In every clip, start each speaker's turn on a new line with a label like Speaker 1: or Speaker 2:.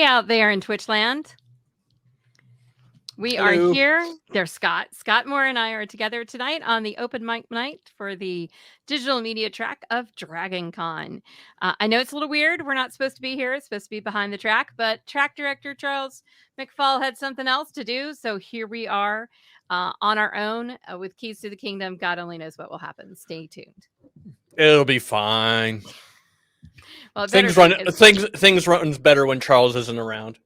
Speaker 1: Hey out there in Twitchland. We are
Speaker 2: Hello.
Speaker 1: here. There's Scott. Scott Moore and I are together tonight on the open mic night for the digital media track of Dragon Con. I know it's a little weird. We're not supposed to be here. It's supposed to be behind the track, but track director Charles McFall had something else to do. So here we are on our own with Keys to the Kingdom. God only knows what will happen. Stay tuned.
Speaker 2: It'll be fine.
Speaker 1: Well,
Speaker 2: Things runs better when Charles isn't around.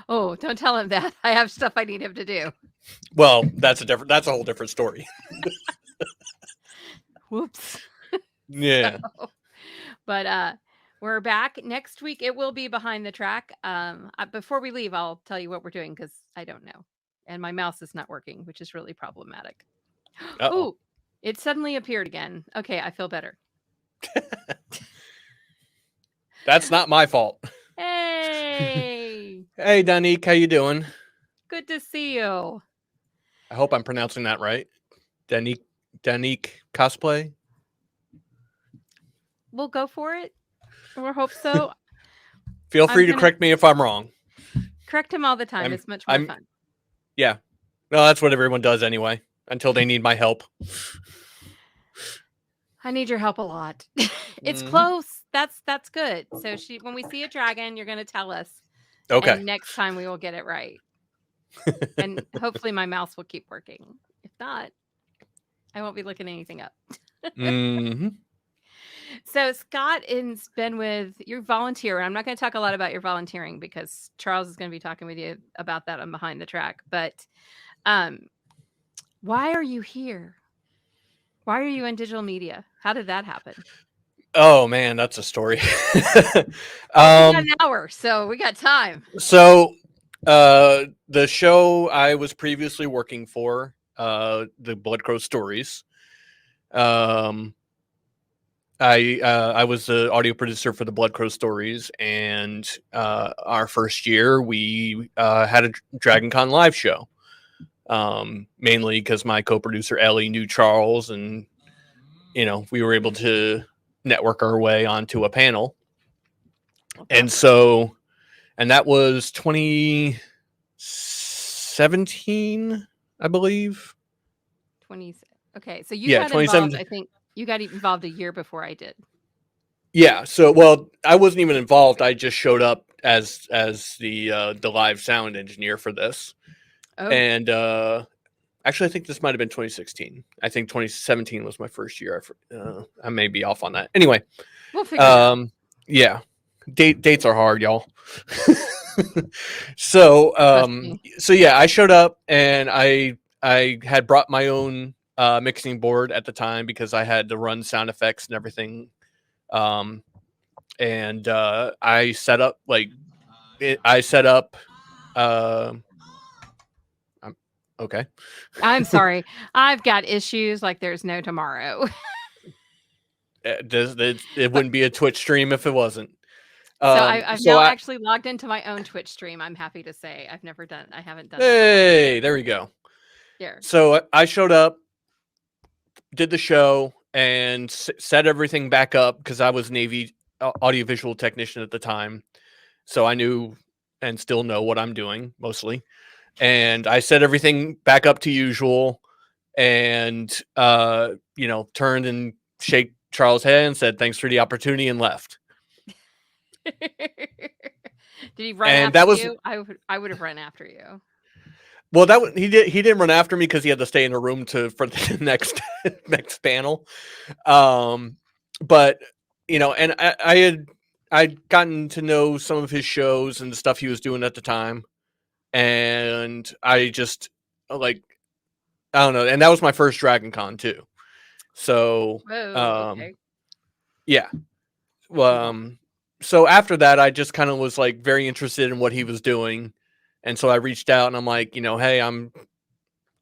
Speaker 1: Oh, don't tell him that. I have stuff I need him to do.
Speaker 2: Well, that's a whole different story.
Speaker 1: Whoops.
Speaker 2: Yeah.
Speaker 1: But we're back next week. It will be behind the track. Before we leave, I'll tell you what we're doing because I don't know, and my mouse is not working, which is really problematic. Oh, it suddenly appeared again. Okay, I feel better.
Speaker 2: That's not my fault.
Speaker 1: Hey.
Speaker 2: Hey, Danique, how you doing?
Speaker 1: Good to see you.
Speaker 2: I hope I'm pronouncing that right. Danique cosplay.
Speaker 1: We'll go for it. We'll hope so.
Speaker 2: Feel free to correct me if I'm wrong.
Speaker 1: Correct him all the time. It's much more fun.
Speaker 2: Yeah. No, that's what everyone does anyway, until they need my help.
Speaker 1: I need your help a lot. It's close. That's good. So when we see a dragon, you're going to tell us.
Speaker 2: Okay.
Speaker 1: And next time we will get it right. And hopefully my mouse will keep working. If not, I won't be looking anything up. So Scott has been with your volunteer. I'm not going to talk a lot about your volunteering because Charles is going to be talking with you about that on Behind the Track. But why are you here? Why are you in digital media? How did that happen?
Speaker 2: Oh man, that's a story.
Speaker 1: We got an hour, so we got time.
Speaker 2: So the show I was previously working for, the Blood Crow Stories. I was the audio producer for the Blood Crow Stories, and our first year we had a Dragon Con live show. Mainly because my co-producer Ellie knew Charles, and we were able to network our way onto a panel. And that was 2017, I believe.
Speaker 1: Okay, so you got involved. I think you got involved a year before I did.
Speaker 2: Yeah. So, well, I wasn't even involved. I just showed up as the live sound engineer for this. Oh. And actually, I think this might have been 2016. I think 2017 was my first year. I may be off on that. Anyway,
Speaker 1: we'll figure it out.
Speaker 2: Yeah, dates are hard, y'all. So yeah, I showed up and I had brought my own mixing board at the time because I had to run sound effects and everything. And I set up okay.
Speaker 1: I'm sorry. I've got issues like there's no tomorrow.
Speaker 2: It wouldn't be a Twitch stream if it wasn't.
Speaker 1: So I've now actually logged into my own Twitch stream. I'm happy to say I haven't done.
Speaker 2: Hey, there we go.
Speaker 1: There.
Speaker 2: So I showed up, did the show, and set everything back up because I was Navy audiovisual technician at the time, so I knew and still know what I'm doing mostly. And I set everything back up to usual, and turned and shake Charles' head and said thanks for the opportunity and left.
Speaker 1: Did he run after you? I would have run after you.
Speaker 2: Well, he didn't run after me because he had to stay in a room for the next panel. But and I'd gotten to know some of his shows and the stuff he was doing at the time. And I just I don't know. And that was my first Dragon Con too. So,
Speaker 1: okay.
Speaker 2: Yeah. Well, so after that, I just kind of was very interested in what he was doing. And so I reached out and I'm like, hey,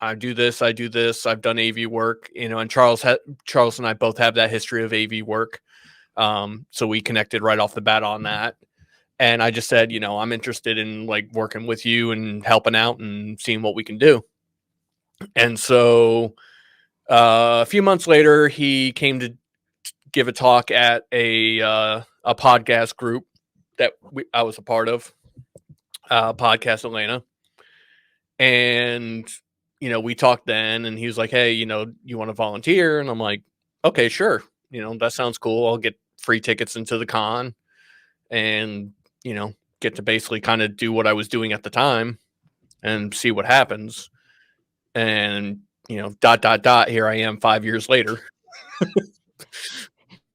Speaker 2: I do this. I've done AV work, and Charles and I both have that history of AV work. So we connected right off the bat on that. And I just said, I'm interested in working with you and helping out and seeing what we can do. And so a few months later, he came to give a talk at a podcast group that I was a part of Podcast Atlanta. And, we talked then, and he was like, hey, you want to volunteer? And I'm like, okay, sure. That sounds cool. I'll get free tickets into the con and, get to basically kind of do what I was doing at the time and see what happens. And, here I am 5 years later.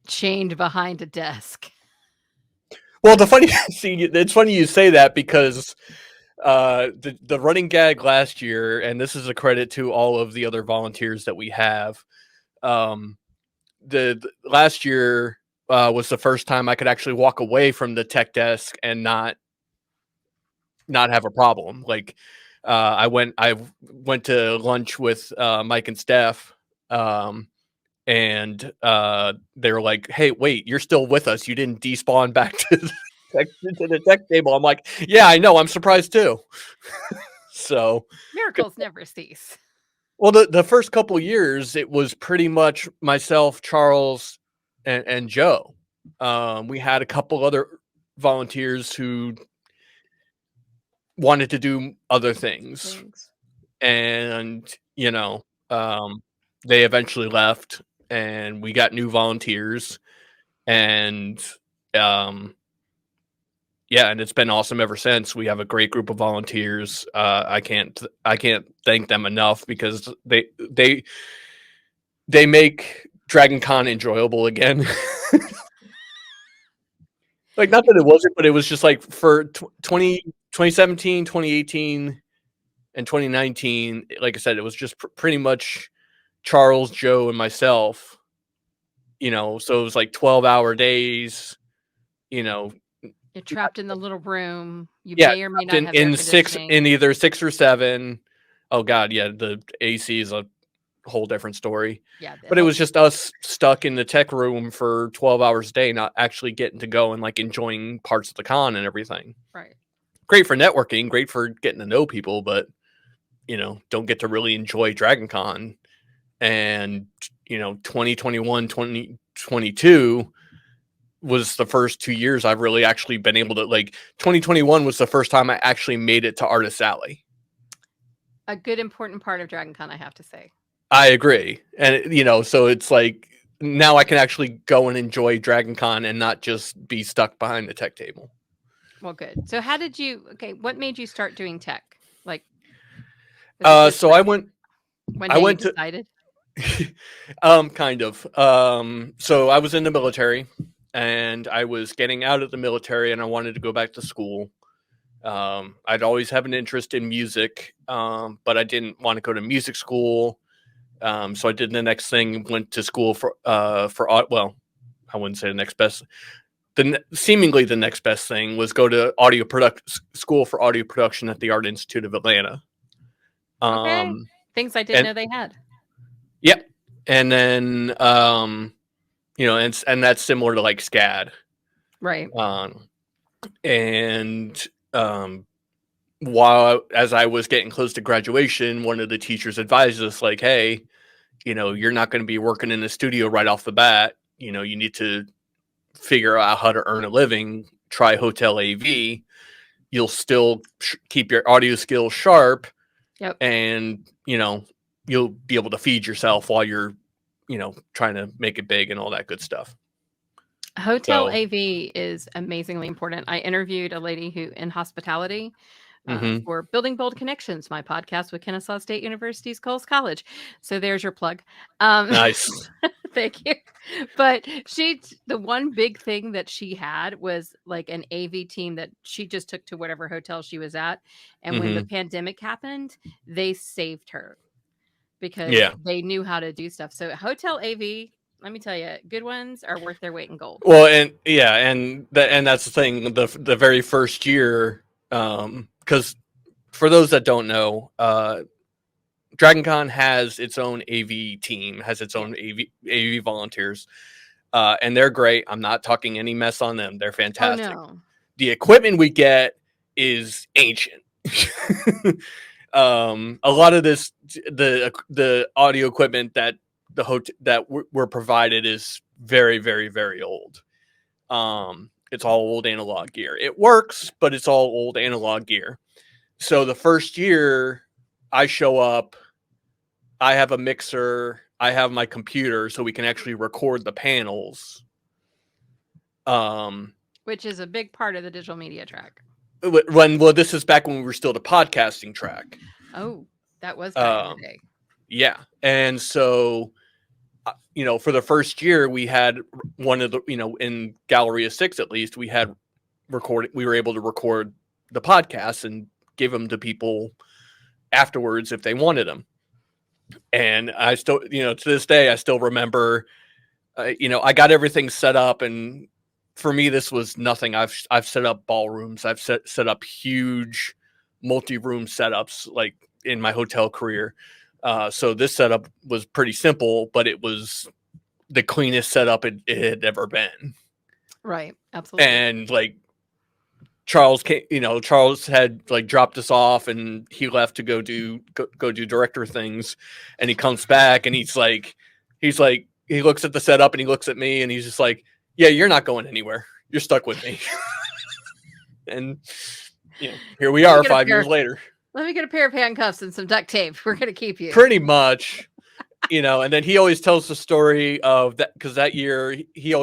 Speaker 1: Chained behind a desk.
Speaker 2: Well, it's funny you say that because the running gag last year, and this is a credit to all of the other volunteers that we have. The last year was the first time I could actually walk away from the tech desk and not have a problem. Like I went to lunch with Mike and Steph, and they were like, "Hey, wait, you're still with us? You didn't despawn back to the tech table?" I'm like, "Yeah, I know. I'm surprised too." So
Speaker 1: miracles never cease.
Speaker 2: Well, the first couple years, it was pretty much myself, Charles, and Joe. We had a couple other volunteers who wanted to do other things. And they eventually left, and we got new volunteers, and and it's been awesome ever since. We have a great group of volunteers. I can't thank them enough because they make Dragon Con enjoyable again. Like, not that it wasn't, but it was just like for 2017, 2018, and 2019, like I said, it was just pretty much Charles, Joe, and myself. So it was like 12-hour days.
Speaker 1: You're trapped in the little room. You
Speaker 2: Yeah,
Speaker 1: may or may not have air conditioning.
Speaker 2: in either 6 or 7. Oh God, yeah, the AC is a whole different story.
Speaker 1: Yeah,
Speaker 2: but it was just us stuck in the tech room for 12 hours a day, not actually getting to go and like enjoying parts of the con and everything.
Speaker 1: Right.
Speaker 2: Great for networking, great for getting to know people, but don't get to really enjoy Dragon Con. And 2021, 2022 was the first 2 years I've really actually been able to, like, 2021 was the first time I actually made it to Artist Alley.
Speaker 1: A good important part of Dragon Con, I have to say.
Speaker 2: I agree. And, so it's like now I can actually go and enjoy Dragon Con and not just be stuck behind the tech table.
Speaker 1: Well, good. So what made you start doing tech? Like,
Speaker 2: so I went,
Speaker 1: when I went decided?
Speaker 2: Kind of. So I was in the military and I was getting out of the military and I wanted to go back to school. I'd always have an interest in music, but I didn't want to go to music school. So I did the next thing, went to school for well, I wouldn't say the next best. Seemingly the next best thing was go to school for audio production at the Art Institute of Atlanta.
Speaker 1: Okay. Things I didn't know they had.
Speaker 2: Yep. And then, and that's similar to like SCAD.
Speaker 1: Right.
Speaker 2: As I was getting close to graduation, one of the teachers advised us, like, hey, you're not going to be working in the studio right off the bat. You need to figure out how to earn a living. Try hotel AV. You'll still keep your audio skills sharp.
Speaker 1: Yep.
Speaker 2: And, you'll be able to feed yourself while you're, trying to make it big and all that good stuff.
Speaker 1: Hotel AV is amazingly important. I interviewed a lady who in hospitality for Building Bold Connections, my podcast with Kennesaw State University's Coles College. So there's your plug.
Speaker 2: Nice.
Speaker 1: Thank you. But the one big thing that she had was like an AV team that she just took to whatever hotel she was at. And when the pandemic happened, they saved her because they knew how to do stuff. So hotel AV, let me tell you, good ones are worth their weight in gold.
Speaker 2: Well, and that's the thing. The very first year, because for those that don't know, Dragon Con has its own AV team, has its own AV volunteers, and they're great. I'm not talking any mess on them. They're fantastic.
Speaker 1: Oh, no.
Speaker 2: The equipment we get is ancient. A lot of the audio equipment that we're provided is very, very, very old. It's all old analog gear. It works, but it's all old analog gear. So the first year I show up, I have a mixer, I have my computer, so we can actually record the panels.
Speaker 1: Which is a big part of the digital media track.
Speaker 2: This is back when we were still the podcasting track.
Speaker 1: Oh, that was back in the day.
Speaker 2: Yeah. And so, for the first year, we had one of the, in Galleria 6, at least, we were able to record the podcasts and give them to people afterwards if they wanted them. And I still, to this day, I still remember, I got everything set up, and for me, this was nothing. I've set up ballrooms. I've set up huge multi-room setups like in my hotel career. So this setup was pretty simple, but it was the cleanest setup it had ever been.
Speaker 1: Right. Absolutely.
Speaker 2: And like Charles had like dropped us off, and he left to go do director things, and he comes back and he's like he looks at the setup and he looks at me and he's just like, yeah, you're not going anywhere. You're stuck with me. And here we are 5 years later.
Speaker 1: Let me get a pair of handcuffs and some duct tape. We're going to keep you.
Speaker 2: Pretty much. And then he always tells the story of that, because that year he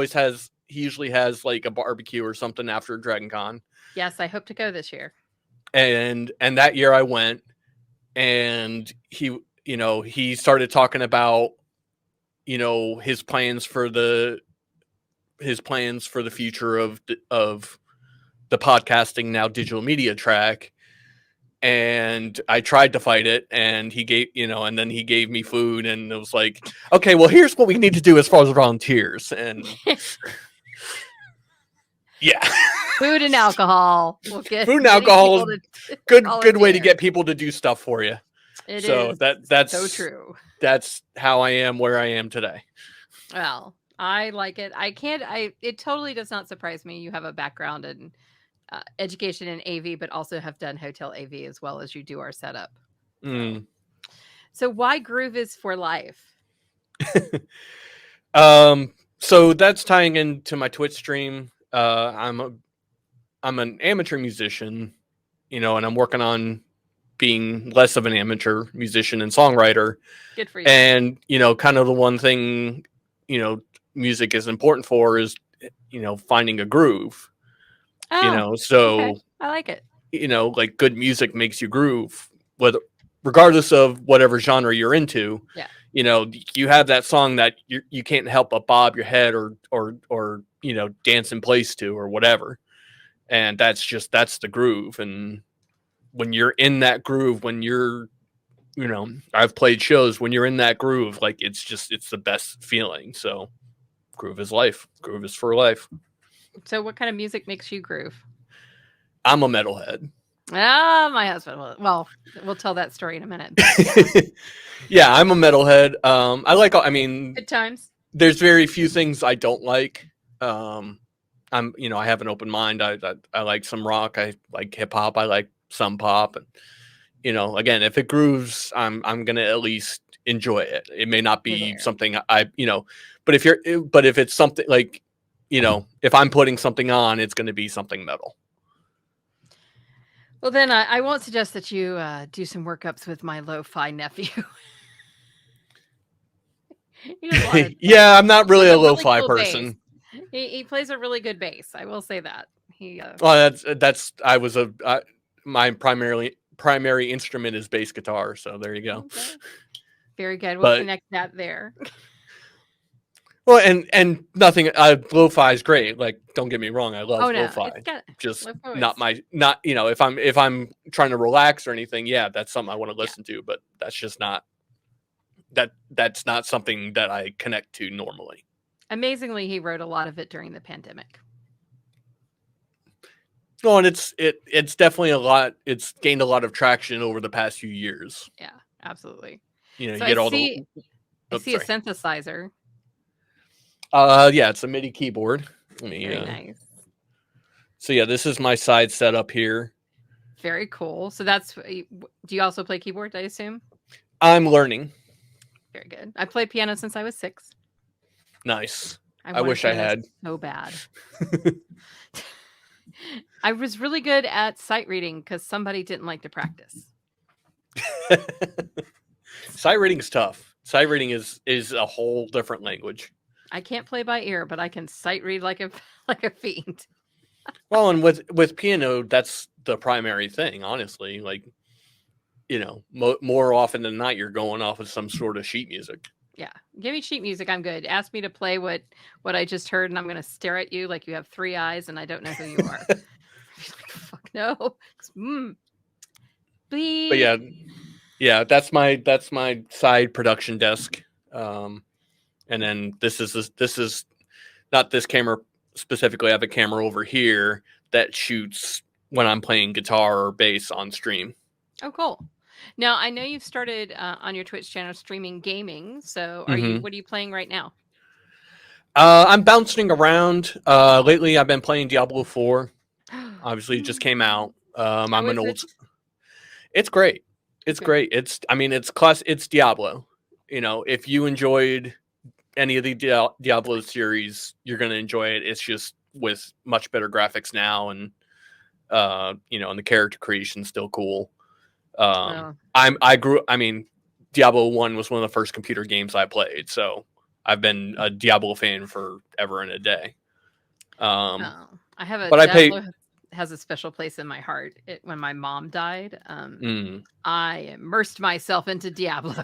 Speaker 2: usually has like a barbecue or something after Dragon Con.
Speaker 1: Yes, I hope to go this year.
Speaker 2: And that year I went, and he started talking about his plans for the future of the podcasting, now digital media track. And I tried to fight it, and he gave, and then he gave me food, and it was like, okay, well, here's what we need to do as far as volunteers. And yeah,
Speaker 1: food and alcohol. We'll get
Speaker 2: food and alcohol is good way to get people to do stuff for you. That's
Speaker 1: so true.
Speaker 2: That's how I am where I am today.
Speaker 1: Well, I like it. It totally does not surprise me. You have a background in education in AV, but also have done hotel AV as well as you do our setup. So why Groove is for life?
Speaker 2: So that's tying into my Twitch stream. I'm an amateur musician, and I'm working on being less of an amateur musician and songwriter.
Speaker 1: Good for you.
Speaker 2: And, kind of the one thing, music is important for is, finding a groove.
Speaker 1: Okay. I like it.
Speaker 2: Like good music makes you groove, regardless of whatever genre you're into.
Speaker 1: Yeah.
Speaker 2: You have that song that you can't help but bob your head or dance in place to or whatever. And that's the groove. And when you're in that groove, when you're, I've played shows when you're in that groove, like it's the best feeling. So groove is life. Groove is for life.
Speaker 1: So what kind of music makes you groove? I'm
Speaker 2: a metalhead.
Speaker 1: My husband will. Well, we'll tell that story in a minute.
Speaker 2: Yeah, I'm a metalhead.
Speaker 1: Good times.
Speaker 2: There's very few things I don't like. I have an open mind. I like some rock. I like hip hop. I like some pop. And, again, if it grooves, I'm going to at least enjoy it. It may not be something but if it's something like, if I'm putting something on, it's going to be something metal.
Speaker 1: Well, then I won't suggest that you do some workups with my lo-fi nephew.
Speaker 2: Yeah, I'm not really a lo-fi person.
Speaker 1: He plays a really good bass. I will say that.
Speaker 2: My primary instrument is bass guitar. So there you go.
Speaker 1: Okay. Very good. We'll connect that there.
Speaker 2: Well, and nothing. Lo-fi is great. Like, don't get me wrong. I love lo-fi. Just not. If I'm trying to relax or anything, yeah, that's something I want to listen to. But that's just not. That's not something that I connect to normally.
Speaker 1: Amazingly, he wrote a lot of it during the pandemic.
Speaker 2: Oh, and it's definitely a lot. It's gained a lot of traction over the past few years.
Speaker 1: Yeah, absolutely.
Speaker 2: You get all the.
Speaker 1: I see a synthesizer.
Speaker 2: Yeah, it's a MIDI keyboard.
Speaker 1: Very nice.
Speaker 2: So yeah, this is my side setup here.
Speaker 1: Very cool. So do you also play keyboard, I assume?
Speaker 2: I'm learning.
Speaker 1: Very good. I played piano since I was 6.
Speaker 2: Nice.
Speaker 1: I
Speaker 2: I
Speaker 1: wanted
Speaker 2: wish I
Speaker 1: piano
Speaker 2: had.
Speaker 1: so bad. I was really good at sight reading because somebody didn't like to practice.
Speaker 2: Sight reading is tough. Sight reading is a whole different language.
Speaker 1: I can't play by ear, but I can sight read like a like a fiend.
Speaker 2: Well, and with piano, that's the primary thing, honestly. Like, more often than not, you're going off of some sort of sheet music.
Speaker 1: Yeah, give me sheet music. I'm good. Ask me to play what I just heard, and I'm going to stare at you like you have 3 eyes, and I don't know who you are. Like, fuck no.
Speaker 2: But
Speaker 1: Bleep.
Speaker 2: yeah, that's my side production desk. And then this is not this camera specifically. I have a camera over here that shoots when I'm playing guitar or bass on stream.
Speaker 1: Oh, cool. Now I know you've started on your Twitch channel streaming gaming. So,
Speaker 2: Mm-hmm.
Speaker 1: what are you playing right now?
Speaker 2: I'm bouncing around. Lately, I've been playing Diablo 4. Obviously, it just came out.
Speaker 1: How
Speaker 2: I'm an
Speaker 1: is
Speaker 2: old.
Speaker 1: it?
Speaker 2: It's great. It's
Speaker 1: Good.
Speaker 2: great. It's class. It's Diablo. If you enjoyed any of the Diablo series, you're gonna enjoy it. It's just with much better graphics now, and and the character creation's still cool.
Speaker 1: Well,
Speaker 2: Diablo 1 was one of the first computer games I played, so I've been a Diablo fan forever and a day.
Speaker 1: I have a
Speaker 2: But I pay.
Speaker 1: Diablo has a special place in my heart. When my mom died,
Speaker 2: Mm.
Speaker 1: I immersed myself into Diablo.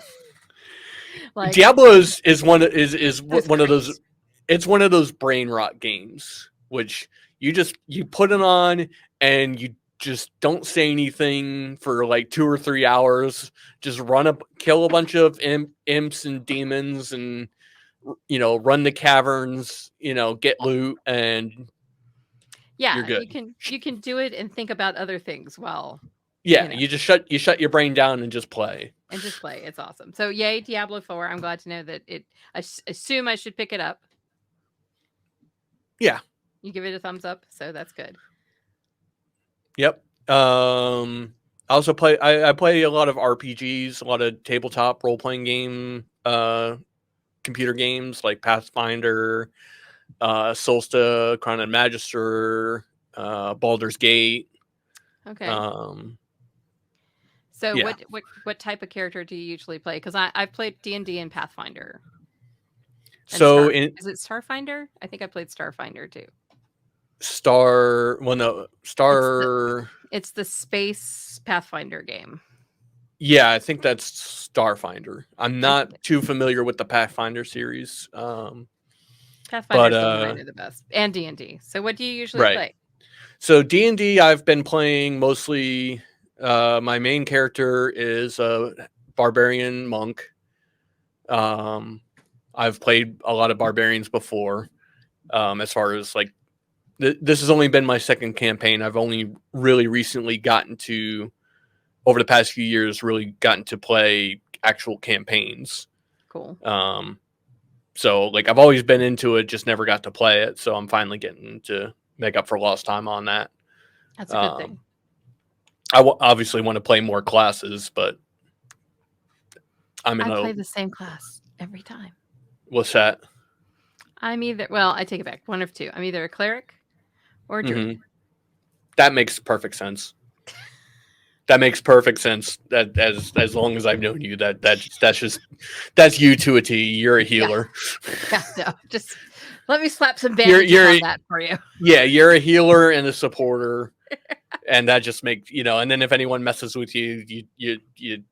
Speaker 1: Like,
Speaker 2: Diablo is one is one of
Speaker 1: great.
Speaker 2: those. It's one of those brain rot games, which you put it on and you just don't say anything for like 2 or 3 hours. Just kill a bunch of imps and demons, and run the caverns. Get loot, and you're
Speaker 1: Yeah,
Speaker 2: good.
Speaker 1: you can do it and think about other things while
Speaker 2: Yeah, you just shut your brain down and just play.
Speaker 1: and just play. It's awesome. So yay, Diablo 4. I'm glad to know that I assume I should pick it up.
Speaker 2: Yeah.
Speaker 1: You give it a thumbs up, so that's good.
Speaker 2: Yep. I also play. I play a lot of RPGs, a lot of tabletop role playing game, computer games like Pathfinder, Solsta, Crown and Magister, Baldur's Gate.
Speaker 1: Okay. So
Speaker 2: Yeah.
Speaker 1: what type of character do you usually play? Because I've played D&D and Pathfinder. And
Speaker 2: So
Speaker 1: is it Starfinder? I think I played Starfinder too.
Speaker 2: It's
Speaker 1: the space Pathfinder game.
Speaker 2: Yeah, I think that's Starfinder. I'm not too familiar with the Pathfinder series.
Speaker 1: Pathfinder's the one I know the best, and D&D. So what do you usually play?
Speaker 2: So D&D, I've been playing mostly. My main character is a barbarian monk. I've played a lot of barbarians before. As far as like, this has only been my second campaign. I've only really recently over the past few years, really gotten to play actual campaigns.
Speaker 1: Cool.
Speaker 2: So like I've always been into it, just never got to play it. So I'm finally getting to make up for lost time on that.
Speaker 1: That's a good thing.
Speaker 2: I obviously want to play more classes, but I
Speaker 1: play the same class every time.
Speaker 2: What's that?
Speaker 1: I take it back. One of two. I'm either a cleric or a druid.
Speaker 2: Mm-hmm. That makes perfect sense. That makes perfect sense. That as long as I've known you, that's you to a T. You're a healer.
Speaker 1: Yeah, no, just let me slap some bandages on that for you.
Speaker 2: Yeah, you're a healer and a supporter, and that just makes And then if anyone messes with you, you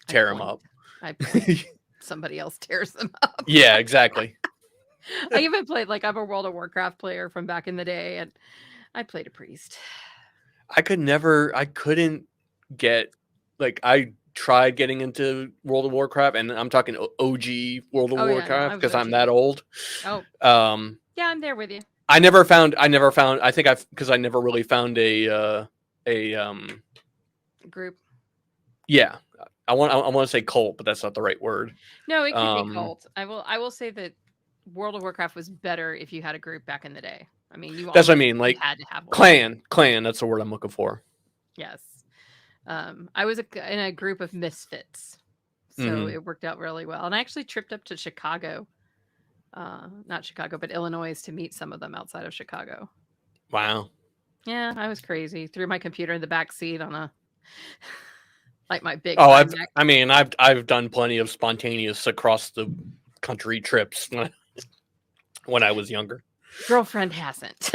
Speaker 2: tear them up.
Speaker 1: I point. Somebody else tears them up.
Speaker 2: Yeah, exactly.
Speaker 1: I even played I'm a World of Warcraft player from back in the day, and I played a priest.
Speaker 2: I couldn't get I tried getting into World of Warcraft, and I'm talking OG World of Warcraft because I'm that old.
Speaker 1: Oh, yeah, I'm there with you.
Speaker 2: I never found. I think because I never really found a
Speaker 1: group.
Speaker 2: Yeah, I want to say cult, but that's not the right word.
Speaker 1: No, it could be cult. I will say that World of Warcraft was better if you had a group back in the day. I mean,
Speaker 2: that's what I mean. Like
Speaker 1: had to have
Speaker 2: one. Clan. That's the word I'm looking for.
Speaker 1: Yes. I was in a group of misfits, so it worked out really well. And I actually tripped up to Chicago not Chicago, but Illinois to meet some of them outside of Chicago.
Speaker 2: Wow.
Speaker 1: Yeah, I was crazy. Threw my computer in the back seat on a like my big
Speaker 2: Oh,
Speaker 1: high neck.
Speaker 2: I've done plenty of spontaneous across the country trips when I was younger.
Speaker 1: Girlfriend hasn't.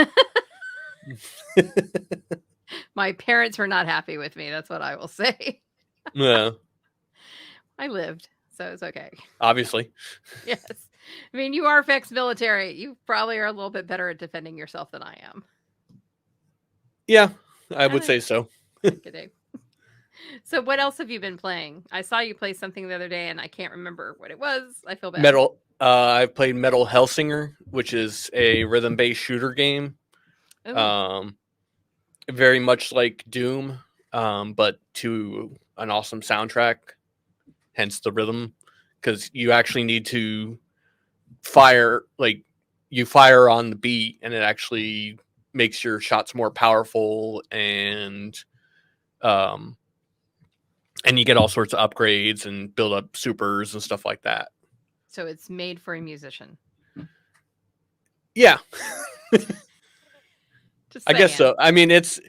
Speaker 1: My parents were not happy with me. That's what I will say.
Speaker 2: Yeah,
Speaker 1: I lived, so it's okay.
Speaker 2: obviously.
Speaker 1: Yes. I mean, you are ex-military. You probably are a little bit better at defending yourself than I am.
Speaker 2: Yeah, I would
Speaker 1: I
Speaker 2: say so.
Speaker 1: kidding. So what else have you been playing? I saw you play something the other day and I can't remember what it was. I feel bad.
Speaker 2: Metal. I've played Metal Hellsinger, which is a rhythm-based shooter game.
Speaker 1: Ooh.
Speaker 2: Very much like Doom, but to an awesome soundtrack. Hence the rhythm, because you actually need to fire you fire on the beat, and it actually makes your shots more powerful, and you get all sorts of upgrades and build up supers and stuff like that.
Speaker 1: So it's made for a musician.
Speaker 2: Yeah.
Speaker 1: Just
Speaker 2: I guess so. I mean, it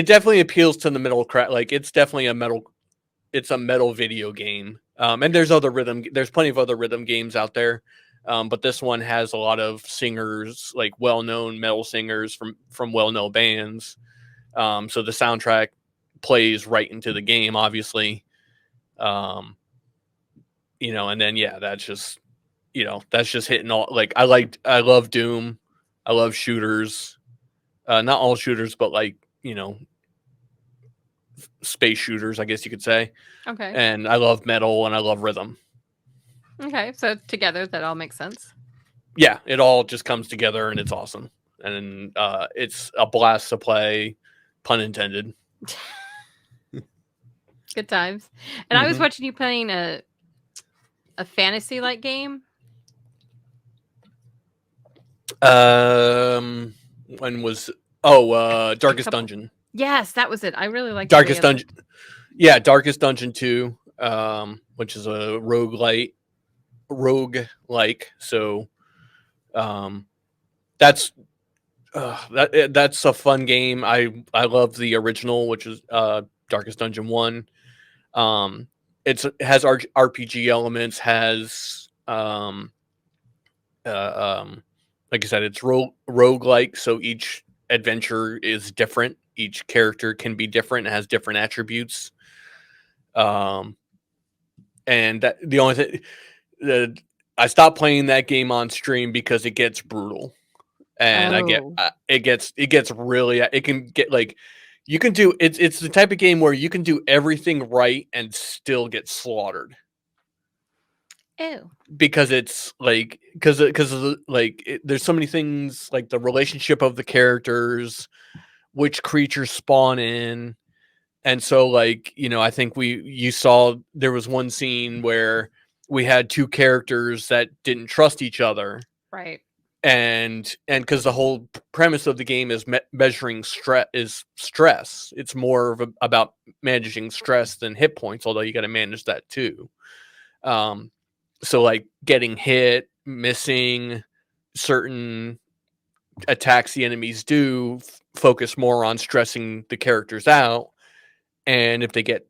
Speaker 2: definitely appeals to the middle crowd. Like, it's definitely it's a metal video game. And there's plenty of other rhythm games out there. But this one has a lot of singers, like well-known metal singers from well-known bands. So the soundtrack plays right into the game, obviously. And then that's just hitting all. Like, I love Doom, I love shooters. Not all shooters, but space shooters, I guess you could say.
Speaker 1: Okay.
Speaker 2: And I love metal and I love rhythm.
Speaker 1: Okay, so together that all makes sense.
Speaker 2: Yeah, it all just comes together and it's awesome. And it's a blast to play, pun intended.
Speaker 1: Good times. And I was watching you playing a fantasy like game.
Speaker 2: When was Darkest Dungeon?
Speaker 1: Yes, that was it. I really liked
Speaker 2: Darkest Dungeon. Yeah, Darkest Dungeon 2, which is a rogue like. So that's a fun game. I love the original, which is Darkest Dungeon 1. It has RPG elements, has like I said, it's rogue-like, so each adventure is different. Each character can be different, has different attributes. And that the only thing I stopped playing that game on stream because it gets brutal. And it gets really, it can get like, you can do it's the type of game where you can do everything right and still get slaughtered.
Speaker 1: Oh,
Speaker 2: because it's like because there's so many things, like the relationship of the characters, which creatures spawn in. And so, I think you saw there was one scene where we had two characters that didn't trust each other.
Speaker 1: Right.
Speaker 2: And because the whole premise of the game is measuring stress. It's more about managing stress than hit points, although you got to manage that too. So like getting hit, missing certain attacks the enemies do focus more on stressing the characters out. And if they get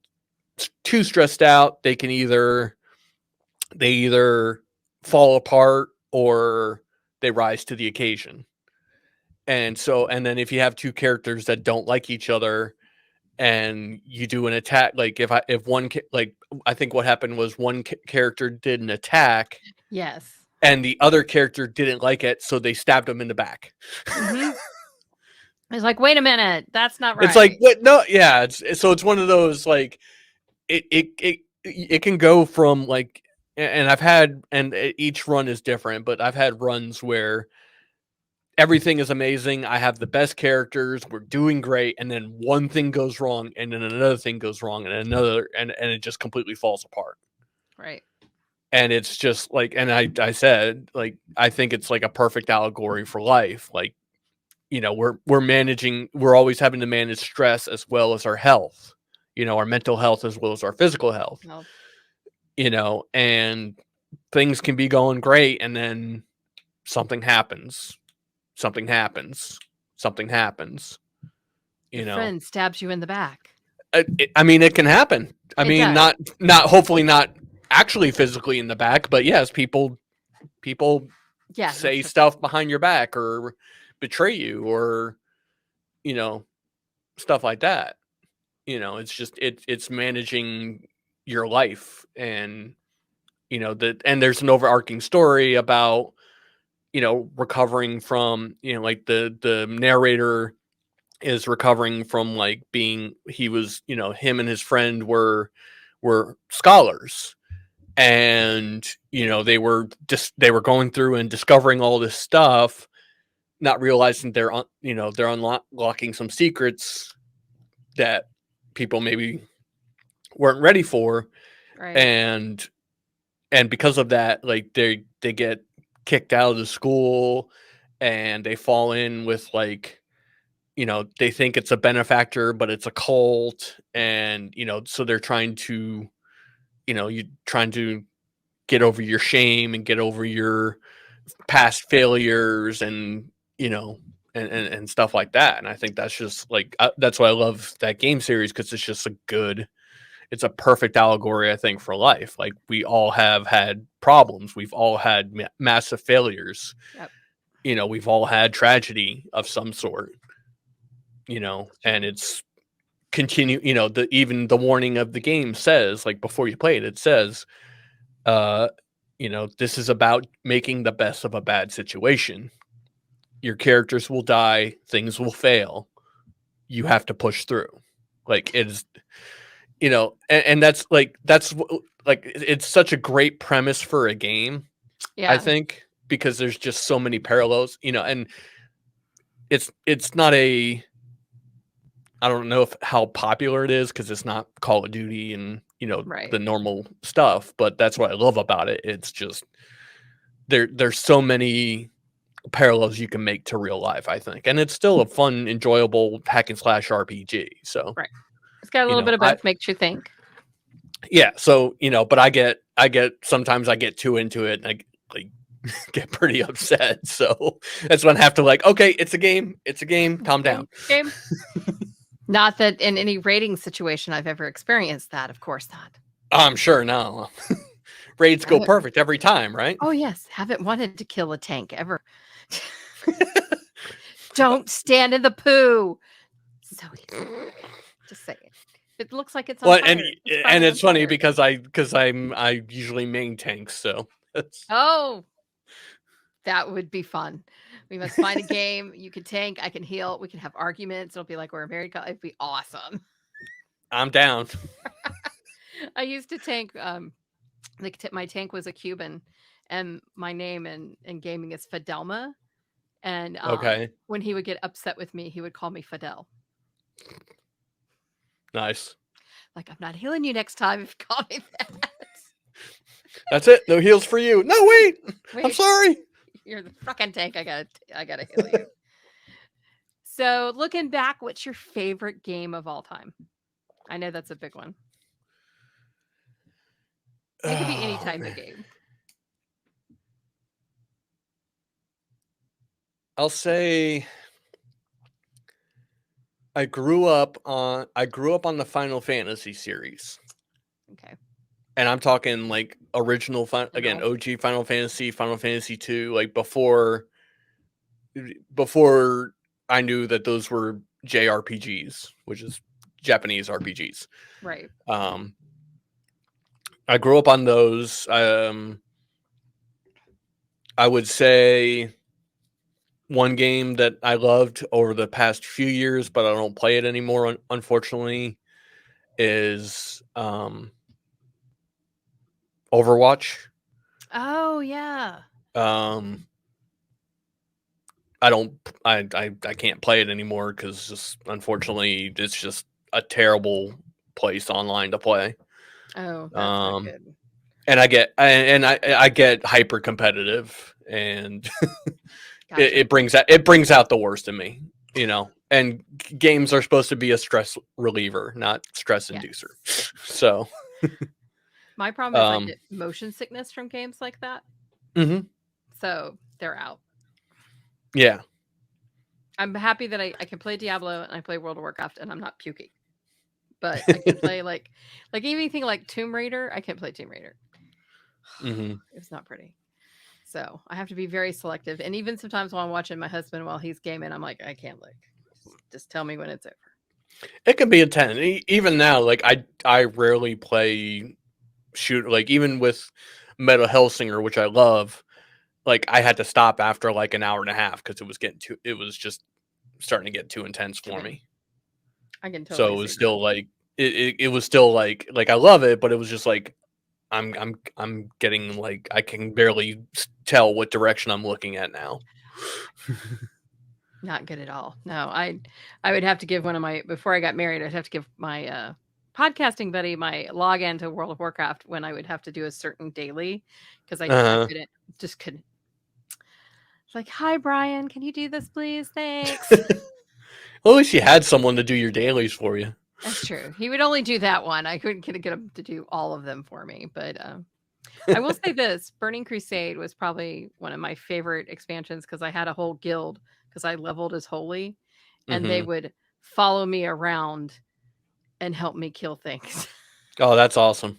Speaker 2: too stressed out, they either fall apart or they rise to the occasion. And then if you have two characters that don't like each other and you do an attack, like if one, like I think what happened was one character did an attack.
Speaker 1: Yes.
Speaker 2: And the other character didn't like it, so they stabbed him in the back.
Speaker 1: Mm-hmm. It's like, wait a minute, that's not right.
Speaker 2: It's like, what? No, yeah. It's one of those, like, it can go from like, and I've had, and each run is different, but I've had runs where everything is amazing. I have the best characters. We're doing great, and then one thing goes wrong, and then another thing goes wrong, and another, and it just completely falls apart.
Speaker 1: Right.
Speaker 2: And it's just like, and I said, like, I think it's like a perfect allegory for life. Like, we're always having to manage stress as well as our health, our mental health as well as our physical health, and things can be going great. And then something happens, something happens, something happens.
Speaker 1: Your
Speaker 2: You know,
Speaker 1: friend stabs you in the back.
Speaker 2: I mean, it can happen. I
Speaker 1: It
Speaker 2: mean,
Speaker 1: does.
Speaker 2: not hopefully not actually physically in the back, but yes, people
Speaker 1: Yeah, no,
Speaker 2: say
Speaker 1: sure.
Speaker 2: stuff behind your back or betray you or you know stuff like that. It's just it's managing your life and that and there's an overarching story about recovering from like the narrator is recovering from like being he was him and his friend were scholars and they were going through and discovering all this stuff, not realizing they're unlocking some secrets that people maybe weren't ready for,
Speaker 1: Right.
Speaker 2: and because of that, like they get kicked out of the school, and they fall in with like they think it's a benefactor, but it's a cult, and so they're trying to you trying to get over your shame and get over your past failures and and stuff like that. And I think that's just like that's why I love that game series, because it's just it's a perfect allegory, I think, for life. Like we all have had problems, we've all had massive failures,
Speaker 1: Yep.
Speaker 2: we've all had tragedy of some sort,
Speaker 1: That's true.
Speaker 2: and it's continue even the warning of the game says, like, before you play it, it says uh this is about making the best of a bad situation. Your characters will die, things will fail, you have to push through. Like it's and like it's such a great premise for a game, I
Speaker 1: Yeah.
Speaker 2: think, because there's just so many parallels, and it's not a I don't know if how popular it is, because it's not Call of Duty and
Speaker 1: Right.
Speaker 2: the normal stuff, but that's what I love about it. It's just there's so many parallels you can make to real life, I think, and it's still a fun, enjoyable hack and slash RPG. So
Speaker 1: Right. It's got a little bit of
Speaker 2: I
Speaker 1: both, makes you think.
Speaker 2: yeah, so but I get sometimes I get too into it and I like get pretty upset. So that's when I have to like, okay, it's a game, calm down.
Speaker 1: Game. Not that in any rating situation I've ever experienced that, of course not.
Speaker 2: I'm sure now. Raids go
Speaker 1: Haven't
Speaker 2: perfect every time, right?
Speaker 1: Oh, yes, haven't wanted to kill a tank ever. Don't stand in the poo. So easy. Just say it. It looks like it's on
Speaker 2: Well,
Speaker 1: fire. It's
Speaker 2: and
Speaker 1: probably on
Speaker 2: it's funny
Speaker 1: fire.
Speaker 2: because I usually main tanks, so that's
Speaker 1: Oh, that would be fun. We must find a game. You can tank, I can heal, we can have arguments. It'll be like we're a married couple. It'd be awesome.
Speaker 2: I'm down.
Speaker 1: I used to tank, my tank was a Cuban, and my name in gaming is Fidelma, and,
Speaker 2: Okay,
Speaker 1: when he would get upset with me, he would call me Fidel.
Speaker 2: nice.
Speaker 1: Like, "I'm not healing you next time if you call me that."
Speaker 2: That's it. No heals for you. No, wait. I'm
Speaker 1: Wait,
Speaker 2: sorry.
Speaker 1: you're the frickin' tank, I gotta heal you. So, looking back, what's your favorite game of all time? I know that's a big one. It could be any
Speaker 2: Oh,
Speaker 1: type of
Speaker 2: man.
Speaker 1: game.
Speaker 2: I'll say I grew up on the Final Fantasy series.
Speaker 1: Okay.
Speaker 2: And I'm talking like original again,
Speaker 1: Original.
Speaker 2: OG Final Fantasy, Final Fantasy 2, like before I knew that those were JRPGs, which is Japanese RPGs.
Speaker 1: Right.
Speaker 2: Um I grew up on those. I would say one game that I loved over the past few years, but I don't play it anymore, unfortunately, is Overwatch.
Speaker 1: Oh, yeah.
Speaker 2: Um, I don't, I can't play it anymore because just unfortunately, it's just a terrible place online to play.
Speaker 1: Oh, that's not
Speaker 2: Um,
Speaker 1: good.
Speaker 2: and I get hyper competitive, and
Speaker 1: Gotcha.
Speaker 2: it brings out the worst in me, And games are supposed to be a stress reliever, not stress
Speaker 1: Yes.
Speaker 2: inducer. So,
Speaker 1: My problem is I
Speaker 2: um,
Speaker 1: get motion sickness from games like that.
Speaker 2: mhm.
Speaker 1: So they're out.
Speaker 2: Yeah.
Speaker 1: I'm happy that I can play Diablo and I play World of Warcraft and I'm not puking. But I can play like anything like Tomb Raider. I can't play Tomb Raider.
Speaker 2: Mm-hmm.
Speaker 1: It was not pretty. So I have to be very selective. And even sometimes while I'm watching my husband while he's gaming, I'm like, I can't look. Just tell me when it's over.
Speaker 2: It can be a 10. Even now, like I rarely play shoot, like even with Metal Hellsinger, which I love, like I had to stop after like an hour and a half because it was just starting to get too intense for me.
Speaker 1: I can
Speaker 2: So
Speaker 1: totally
Speaker 2: it was
Speaker 1: see
Speaker 2: still
Speaker 1: that.
Speaker 2: like it was still like I love it, but it was just like I'm getting like I can barely tell what direction I'm looking at now.
Speaker 1: Not good at all. No, I would have to give one of my before I got married, I'd have to give my podcasting buddy my login to World of Warcraft when I would have to do a certain daily because I
Speaker 2: Uh-huh.
Speaker 1: couldn't. It's like, hi Brian, can you do this please? Thanks.
Speaker 2: Well, at least you had someone to do your dailies for you.
Speaker 1: That's true. He would only do that one. I couldn't get him to do all of them for me. But I will say this: Burning Crusade was probably one of my favorite expansions because I had a whole guild because I leveled as holy, and they
Speaker 2: Mm-hmm.
Speaker 1: would follow me around and help me kill things.
Speaker 2: Oh, that's awesome.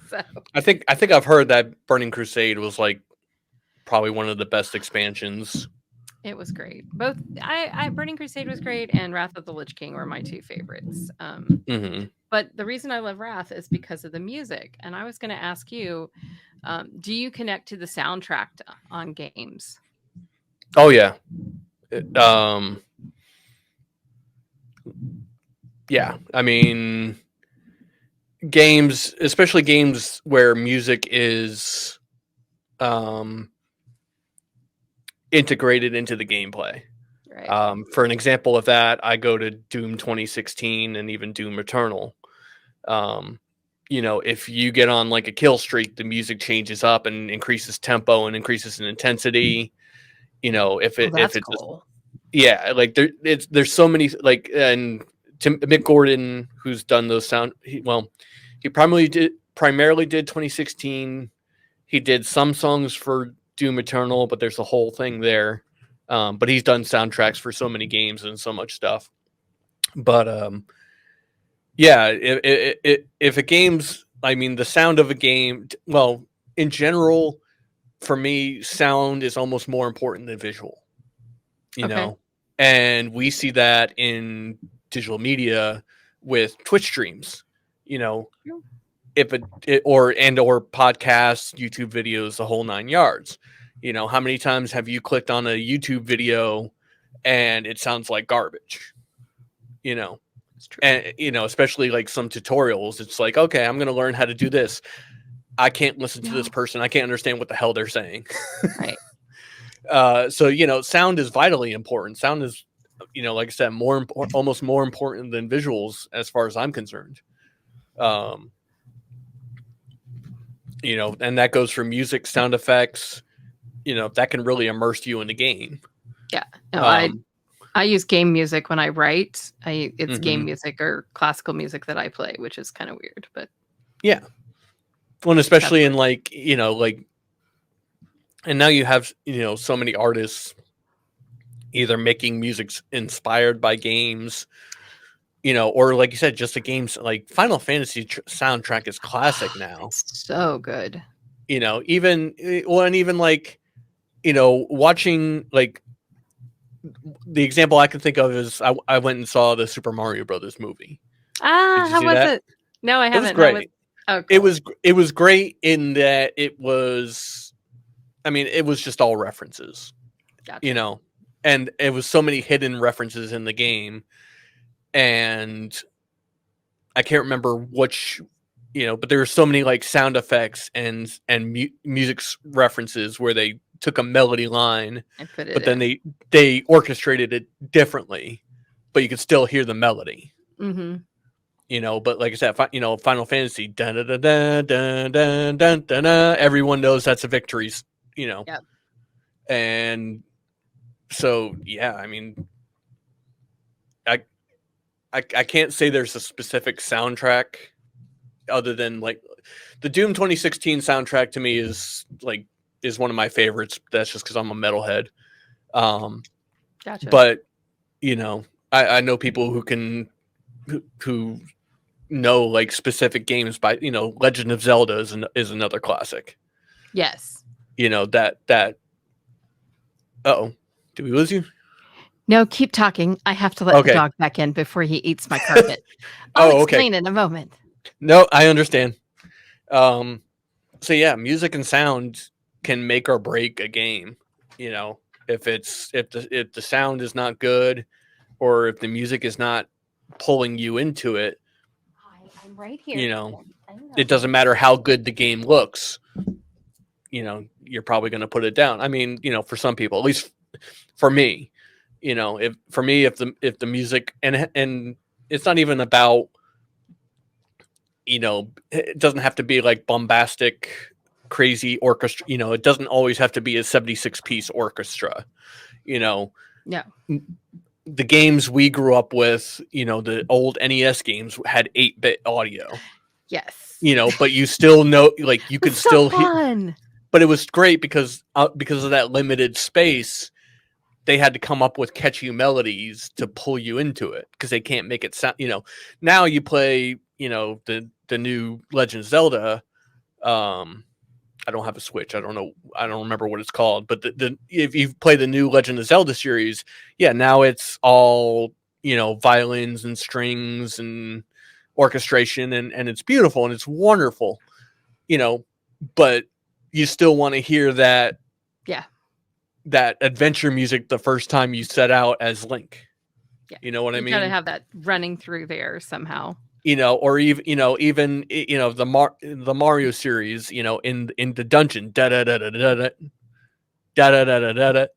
Speaker 1: So
Speaker 2: I think I've heard that Burning Crusade was like probably one of the best expansions.
Speaker 1: it was great. Both I Burning Crusade was great, and Wrath of the Lich King were my two favorites.
Speaker 2: Mm-hmm.
Speaker 1: But the reason I love Wrath is because of the music. And I was going to ask you, do you connect to the soundtrack on games?
Speaker 2: Oh yeah. Yeah. I mean, games, especially games where music is integrated into the gameplay.
Speaker 1: Right.
Speaker 2: For an example of that, I go to Doom 2016 and even Doom Eternal. If you get on like a kill streak, the music changes up and increases tempo and increases in intensity. If
Speaker 1: Oh,
Speaker 2: if
Speaker 1: that's
Speaker 2: it's
Speaker 1: cool.
Speaker 2: yeah, like there's so many like and Mick Gordon, who's done those he primarily did 2016. He did some songs for Doom Eternal, but there's a whole thing there. But he's done soundtracks for so many games and so much stuff. But yeah, if a game's, I mean, the sound of a game, well, in general, for me, sound is almost more important than visual,
Speaker 1: Okay.
Speaker 2: and we see that in digital media with Twitch streams, you know, if or podcasts, YouTube videos, the whole nine yards. How many times have you clicked on a YouTube video and it sounds like garbage?
Speaker 1: It's true.
Speaker 2: And especially like some tutorials, it's like, okay, I'm going to learn how to do this. I can't listen to this person. I can't understand what the hell they're saying.
Speaker 1: Right.
Speaker 2: So sound is vitally important. Sound is, like I said, almost more important than visuals as far as I'm concerned. And that goes for music, sound effects. That can really immerse you in the game.
Speaker 1: Yeah. No, I use game music when I write. It's game
Speaker 2: Mm-hmm.
Speaker 1: music or classical music that I play, which is kind of weird, but
Speaker 2: yeah. Well, especially in like, and now you have, so many artists either making music inspired by games, or like you said, just the games. Like Final Fantasy soundtrack is classic now.
Speaker 1: It's so good.
Speaker 2: And even like, watching like the example I can think of is I went and saw the Super Mario Brothers movie. Did you
Speaker 1: How
Speaker 2: see
Speaker 1: was
Speaker 2: that?
Speaker 1: it? No, I
Speaker 2: It was
Speaker 1: haven't.
Speaker 2: great.
Speaker 1: Oh, cool.
Speaker 2: It was great in that it was, I mean, it was just all references,
Speaker 1: Gotcha.
Speaker 2: and it was so many hidden references in the game, and I can't remember which, but there were so many like sound effects and music references where they took a melody line,
Speaker 1: I put it
Speaker 2: but then
Speaker 1: in.
Speaker 2: they orchestrated it differently, but you could still hear the melody.
Speaker 1: Mm-hmm.
Speaker 2: But like I said, Final Fantasy, dun, dun, dun, dun, dun, dun, dun, dun, everyone knows that's a victories,
Speaker 1: Yep.
Speaker 2: and so yeah, I mean, I can't say there's a specific soundtrack other than like the Doom 2016 soundtrack to me is like is one of my favorites. That's just because I'm a metalhead.
Speaker 1: Gotcha.
Speaker 2: But you know, I know people who know like specific games by, you know, Legend of Zelda is another classic.
Speaker 1: Yes.
Speaker 2: You know, that uh-oh. Did we lose you?
Speaker 1: No, keep talking. I have to let the
Speaker 2: Okay.
Speaker 1: dog back in before he eats my carpet. I'll
Speaker 2: Oh, okay.
Speaker 1: explain in a moment.
Speaker 2: No, I understand. So yeah, music and sound can make or break a game. You know, if the sound is not good, or if the music is not pulling you into it,
Speaker 1: Hi, I'm right here.
Speaker 2: you know, it doesn't matter how good the game looks. You know, you're probably going to put it down. I mean, you know, for some people, at least for me, you know, if the music, and it's not even about, you know, it doesn't have to be like bombastic, crazy orchestra. You know, it doesn't always have to be a 76-piece orchestra. You know,
Speaker 1: No.
Speaker 2: the games we grew up with, you know, the old NES games had 8-bit audio.
Speaker 1: Yes.
Speaker 2: You know, but you still know, like you could
Speaker 1: It's so
Speaker 2: still
Speaker 1: fun.
Speaker 2: but it was great because of that limited space. They had to come up with catchy melodies to pull you into it because they can't make it sound. You know, now you play, you know, the new Legend of Zelda. I don't have a Switch. I don't know. I don't remember what it's called. But the if you play the new Legend of Zelda series, yeah, now it's all, you know, violins and strings and orchestration, and it's beautiful and it's wonderful. You know, but you still want to hear that adventure music the first time you set out as Link.
Speaker 1: Yeah.
Speaker 2: You know what I
Speaker 1: You gotta
Speaker 2: mean?
Speaker 1: have that running through there somehow.
Speaker 2: You know, or even the Mario series, you know, in the dungeon, da da da da da da da da da da da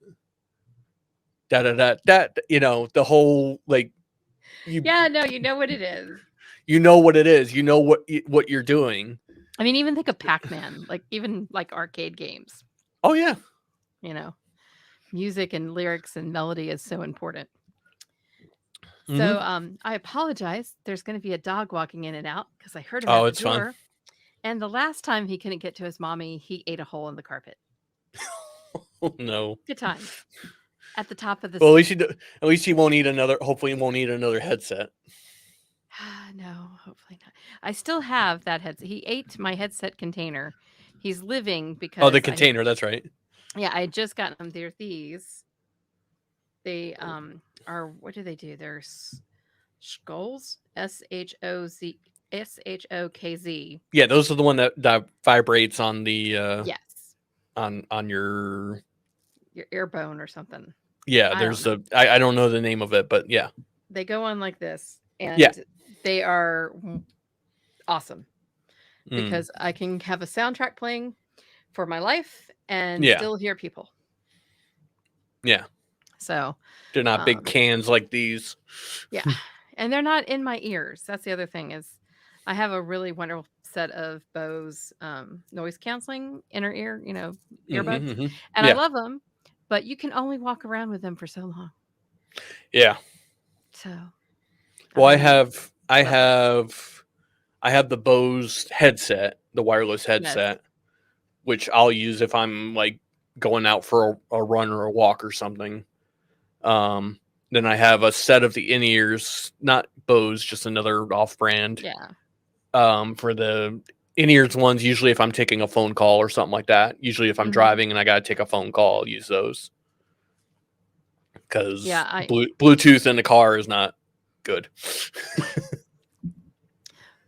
Speaker 2: da da da da, you know, the whole like
Speaker 1: Yeah, no, you know what it is.
Speaker 2: you know what it is, you know what you're doing.
Speaker 1: I mean, even think of Pac-Man, like even like arcade games.
Speaker 2: Oh yeah.
Speaker 1: You know, music and lyrics and melody is so important. So, I apologize. There's going to be a dog walking in and out because I heard him
Speaker 2: Oh,
Speaker 1: at the
Speaker 2: it's fine.
Speaker 1: door. And the last time he couldn't get to his mommy, he ate a hole in the carpet.
Speaker 2: Oh, no.
Speaker 1: Good times. At the top of the
Speaker 2: Well, at least he won't eat another. Hopefully, he won't eat another headset.
Speaker 1: No, hopefully not. I still have that headset. He ate my headset container. He's living because
Speaker 2: Oh, the container. That's right.
Speaker 1: Yeah, I had just gotten them. They're these. They are, what do they do? They're skulls. SHOKZ.
Speaker 2: Yeah, those are the one that vibrates on the
Speaker 1: Yes.
Speaker 2: on your
Speaker 1: ear bone or something.
Speaker 2: Yeah, there's I don't know the name of it, but yeah.
Speaker 1: They go on like this, and they are awesome because I can have a soundtrack playing for my life and still hear people.
Speaker 2: Yeah.
Speaker 1: So
Speaker 2: they're not big cans like these.
Speaker 1: Yeah. And they're not in my ears. That's the other thing is I have a really wonderful set of Bose noise canceling inner ear, you know, earbuds. And I love them, but you can only walk around with them for so long.
Speaker 2: Yeah.
Speaker 1: So
Speaker 2: well, I have the Bose headset, the wireless headset, which I'll use if I'm like going out for a run or a walk or something. Then I have a set of the in-ears, not Bose, just another off-brand.
Speaker 1: Yeah.
Speaker 2: For the in-ears ones, usually if I'm taking a phone call or something like that. Usually if I'm driving and I got to take a phone call, I'll use those. Because Bluetooth in the car is not good.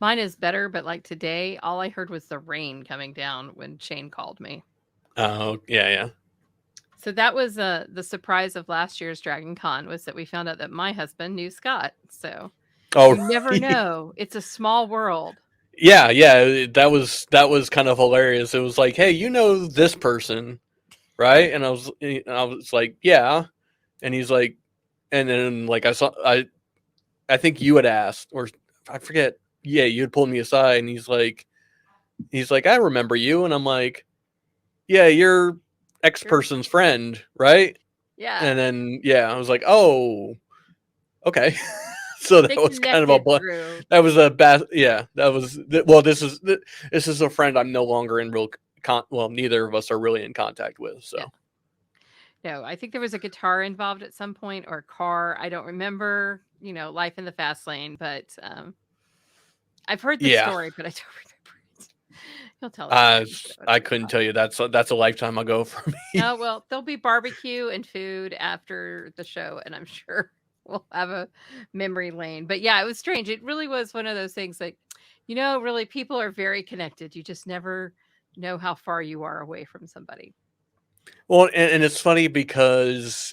Speaker 1: Mine is better, but like today, all I heard was the rain coming down when Shane called me.
Speaker 2: Oh, yeah.
Speaker 1: So that was the surprise of last year's Dragon Con was that we found out that my husband knew Scott. So you never know. It's a small world.
Speaker 2: Yeah. That was kind of hilarious. It was like, hey, you know this person, right? And I was like, yeah. And he's like, and then like I think you had asked, or I forget. Yeah, you had pulled me aside, and he's like, I remember you, and I'm like, yeah, you're X person's friend, right?
Speaker 1: Yeah.
Speaker 2: And then I was like, oh, okay. So that was kind of that was a bad. Yeah, that was well. This is a friend I'm no longer in real neither of us are really in contact with. So
Speaker 1: Yeah. No, I think there was a guitar involved at some point or a car. I don't remember, Life in the Fast Lane, but I've heard the
Speaker 2: yeah,
Speaker 1: story, but I don't remember it. He'll tell it again, so it'll
Speaker 2: I
Speaker 1: be
Speaker 2: couldn't
Speaker 1: fun.
Speaker 2: tell you. That's a lifetime ago for me.
Speaker 1: Oh, well, there'll be barbecue and food after the show, and I'm sure we'll have a memory lane. But yeah, it was strange. It really was one of those things like, really people are very connected. You just never know how far you are away from somebody.
Speaker 2: Well, and it's funny because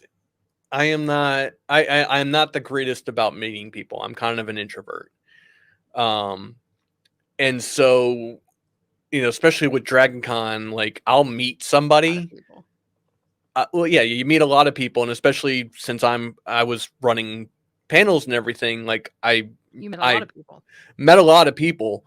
Speaker 2: I'm not the greatest about meeting people. I'm kind of an introvert. Um, and so, especially with Dragon Con, like I'll meet
Speaker 1: A lot of
Speaker 2: somebody.
Speaker 1: people.
Speaker 2: Well, yeah, you meet a lot of people, and especially since I was running panels and everything, like
Speaker 1: You met a lot
Speaker 2: I
Speaker 1: of people.
Speaker 2: met a lot of people.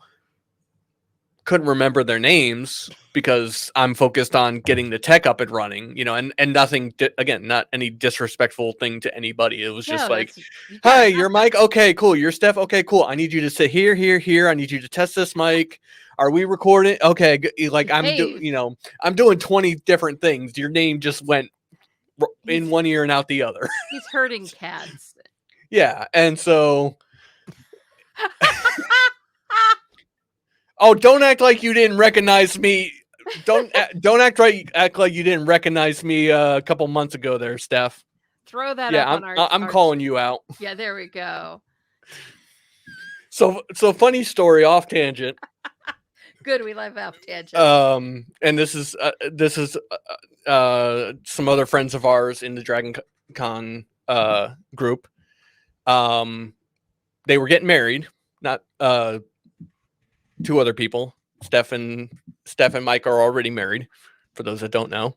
Speaker 2: Couldn't remember their names because I'm focused on getting the tech up and running, and nothing, again, not any disrespectful thing to anybody. It was just
Speaker 1: No,
Speaker 2: like,
Speaker 1: you gotta
Speaker 2: hi,
Speaker 1: have
Speaker 2: you're
Speaker 1: that.
Speaker 2: Mike. Okay, cool. You're Steph. Okay, cool. I need you to sit here, here, here. I need you to test this mic. Are we recording? Okay. Like
Speaker 1: Behave.
Speaker 2: I'm doing 20 different things. Your name just went in
Speaker 1: He's
Speaker 2: one ear and out the other.
Speaker 1: he's herding cats.
Speaker 2: Yeah. And so, oh, don't act like you didn't recognize me. Don't act like you didn't recognize me a couple months ago there, Steph.
Speaker 1: Throw that
Speaker 2: Yeah,
Speaker 1: up on our
Speaker 2: I'm calling you out.
Speaker 1: Yeah, there we go.
Speaker 2: So funny story off tangent.
Speaker 1: Good, we love off tangent.
Speaker 2: And this is some other friends of ours in the Dragon Con group. They were getting married, not two other people. Steph and Mike are already married, for those that don't know.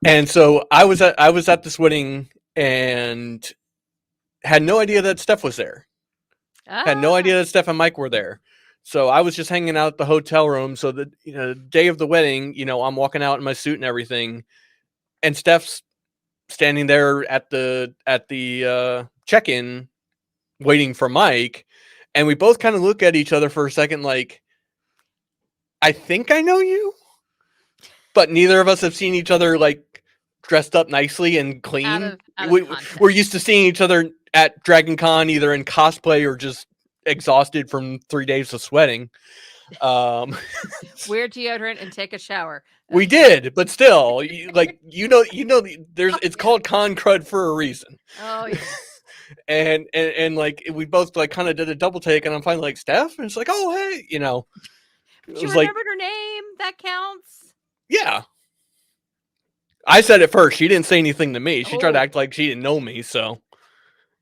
Speaker 2: And so I was at this wedding and had no idea that Steph was there. Had no
Speaker 1: Ah,
Speaker 2: idea that Steph and Mike were there. So I was just hanging out at the hotel room. So the day of the wedding, I'm walking out in my suit and everything, and Steph's standing there at the check-in, waiting for Mike, and we both kind of look at each other for a second, like, I think I know you, but neither of us have seen each other like dressed up nicely and clean.
Speaker 1: out of context.
Speaker 2: We're used to seeing each other at Dragon Con either in cosplay or just exhausted from 3 days of sweating.
Speaker 1: Wear deodorant and take a shower.
Speaker 2: We did, but still, there's it's called con crud for a reason.
Speaker 1: Oh yeah.
Speaker 2: And like we both like kind of did a double take, and I'm finally like, Steph, and it's like, oh hey, it
Speaker 1: But you
Speaker 2: was like,
Speaker 1: remembered her name. That counts.
Speaker 2: yeah. I said it first. She didn't say anything to me. She tried to
Speaker 1: Oh.
Speaker 2: act like she didn't know me. So,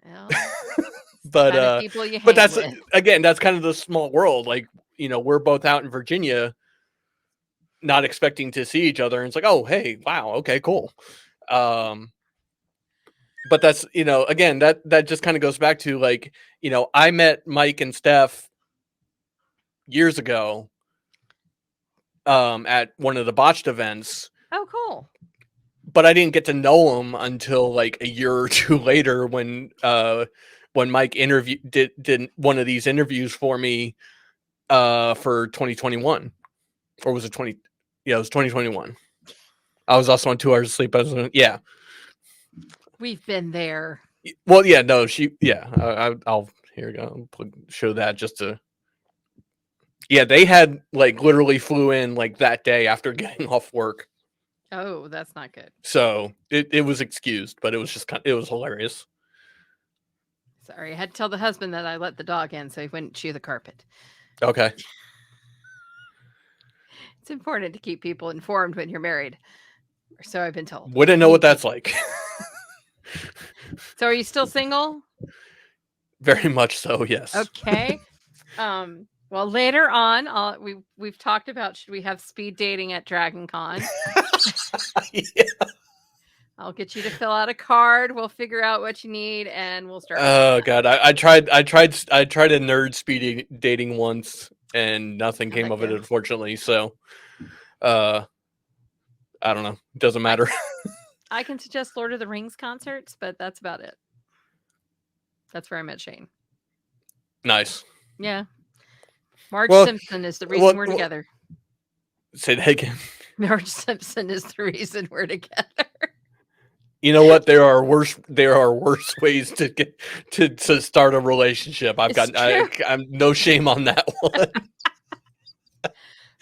Speaker 1: Well,
Speaker 2: but
Speaker 1: kind of people you
Speaker 2: but
Speaker 1: hang
Speaker 2: that's
Speaker 1: with.
Speaker 2: again, that's kind of the small world. Like, we're both out in Virginia, not expecting to see each other, and it's like, oh hey, wow, okay, cool. But that's, again, that just kind of goes back to like, I met Mike and Steph years ago at one of the botched events,
Speaker 1: Oh, cool.
Speaker 2: but I didn't get to know him until like a year or two later when Mike did one of these interviews for me for 2021, or was it 20? Yeah, it was 2021. I was also on 2 hours of sleep. Yeah.
Speaker 1: We've been there.
Speaker 2: Well, yeah, no, I'll here we go. Show that just to. Yeah, they had like literally flew in like that day after getting off work.
Speaker 1: Oh, that's not good.
Speaker 2: So it was excused, but it was just it was hilarious.
Speaker 1: Sorry, I had to tell the husband that I let the dog in so he wouldn't chew the carpet.
Speaker 2: Okay.
Speaker 1: It's important to keep people informed when you're married. Or so I've been told.
Speaker 2: Wouldn't know what that's like.
Speaker 1: So are you still single?
Speaker 2: Very much so, yes.
Speaker 1: Okay. Well, later on, we've talked about should we have speed dating at Dragon Con.
Speaker 2: Yeah.
Speaker 1: I'll get you to fill out a card. We'll figure out what you need, and we'll start.
Speaker 2: Oh god, I tried a nerd speed dating once, and nothing came of it, unfortunately. So, I don't know. It doesn't matter.
Speaker 1: I can suggest Lord of the Rings concerts, but that's about it. That's where I met Shane.
Speaker 2: Nice.
Speaker 1: Yeah. Marge
Speaker 2: Well,
Speaker 1: Simpson is the reason we're
Speaker 2: well,
Speaker 1: together.
Speaker 2: say that again.
Speaker 1: Marge Simpson is the reason we're together.
Speaker 2: You know what? There are worse ways to get to start a relationship.
Speaker 1: It's true.
Speaker 2: I'm no shame on that one.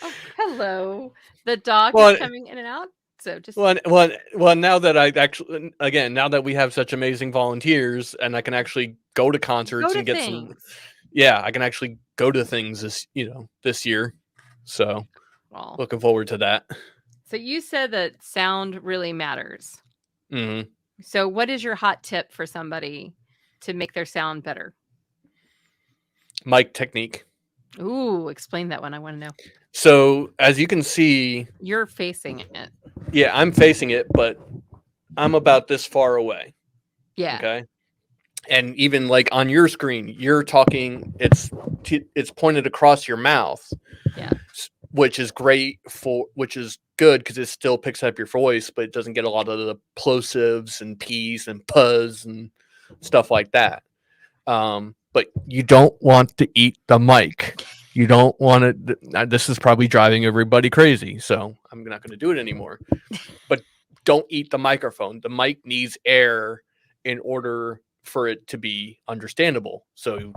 Speaker 1: Oh, hello. The dog is
Speaker 2: Well,
Speaker 1: coming in and out. So just
Speaker 2: well. Now that now that we have such amazing volunteers, and I can actually go to
Speaker 1: go
Speaker 2: concerts
Speaker 1: to
Speaker 2: and get some.
Speaker 1: things.
Speaker 2: Yeah, I can actually go to things this year. So
Speaker 1: Well,
Speaker 2: looking forward to that.
Speaker 1: so you said that sound really matters.
Speaker 2: Hmm.
Speaker 1: So what is your hot tip for somebody to make their sound better?
Speaker 2: Mic technique.
Speaker 1: Ooh, explain that one. I want to know.
Speaker 2: So as you can see,
Speaker 1: You're facing it.
Speaker 2: yeah, I'm facing it, but I'm about this far away.
Speaker 1: Yeah.
Speaker 2: Okay. And even like on your screen, you're talking. It's pointed across your mouth.
Speaker 1: Yeah.
Speaker 2: Which is which is good because it still picks up your voice, but it doesn't get a lot of the plosives and P's and puzz and stuff like that. But you don't want to eat the mic. You don't want to. This is probably driving everybody crazy, so I'm not going to do it anymore. But don't eat the microphone. The mic needs air in order for it to be understandable. So,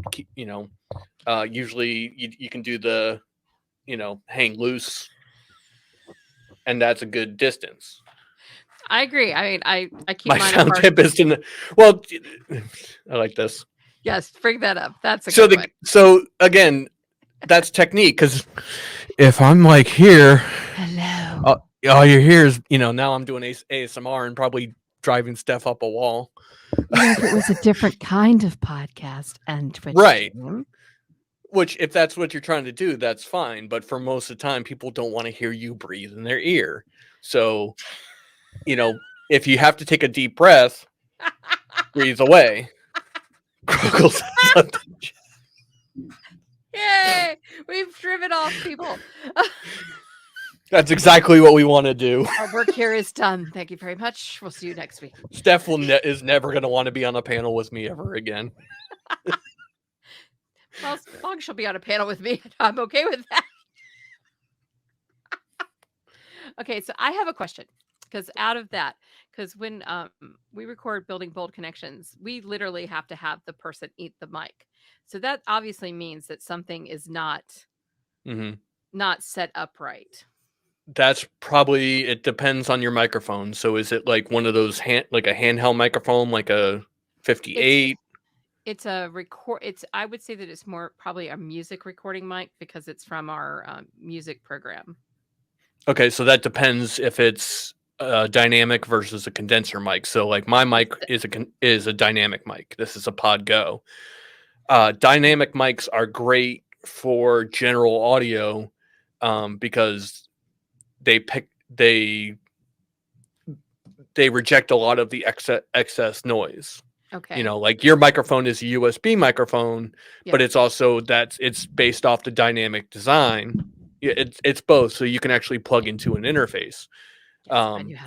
Speaker 2: usually you can do the, hang loose, and that's a good distance.
Speaker 1: I agree. I mean, I keep
Speaker 2: My
Speaker 1: mine
Speaker 2: sound
Speaker 1: apart.
Speaker 2: tip is to, well, I like this.
Speaker 1: Yes, bring that up. That's a good one.
Speaker 2: So again, that's technique, because if I'm like here,
Speaker 1: Hello.
Speaker 2: all you hear is, now I'm doing ASMR and probably driving Steph up a wall.
Speaker 1: If it was a different kind of podcast and Twitch
Speaker 2: Right.
Speaker 1: stream.
Speaker 2: Which, if that's what you're trying to do, that's fine. But for most of the time, people don't want to hear you breathe in their ear. So, if you have to take a deep breath, breathe away.
Speaker 1: Yay! We've driven off people.
Speaker 2: That's exactly what we want to do.
Speaker 1: Our work here is done. Thank you very much. We'll see you next week.
Speaker 2: Steph is never going to want to be on a panel with me ever again.
Speaker 1: Well, as long as she'll be on a panel with me, I'm okay with that. Okay, so I have a question, because when we record Building Bold Connections, we literally have to have the person eat the mic. So that obviously means that something is not set up right.
Speaker 2: That's probably, it depends on your microphone. So is it like one of those like a handheld microphone, like a 58?
Speaker 1: It's a record. I would say that it's more probably a music recording mic, because it's from our music program.
Speaker 2: Okay, so that depends if it's a dynamic versus a condenser mic. So like my mic is a dynamic mic. This is a Pod Go. Dynamic mics are great for general audio, because they reject a lot of the excess noise.
Speaker 1: Okay.
Speaker 2: Like your microphone is a USB microphone,
Speaker 1: Yep.
Speaker 2: but it's also it's based off the dynamic design. It's both, so you can actually plug into an interface.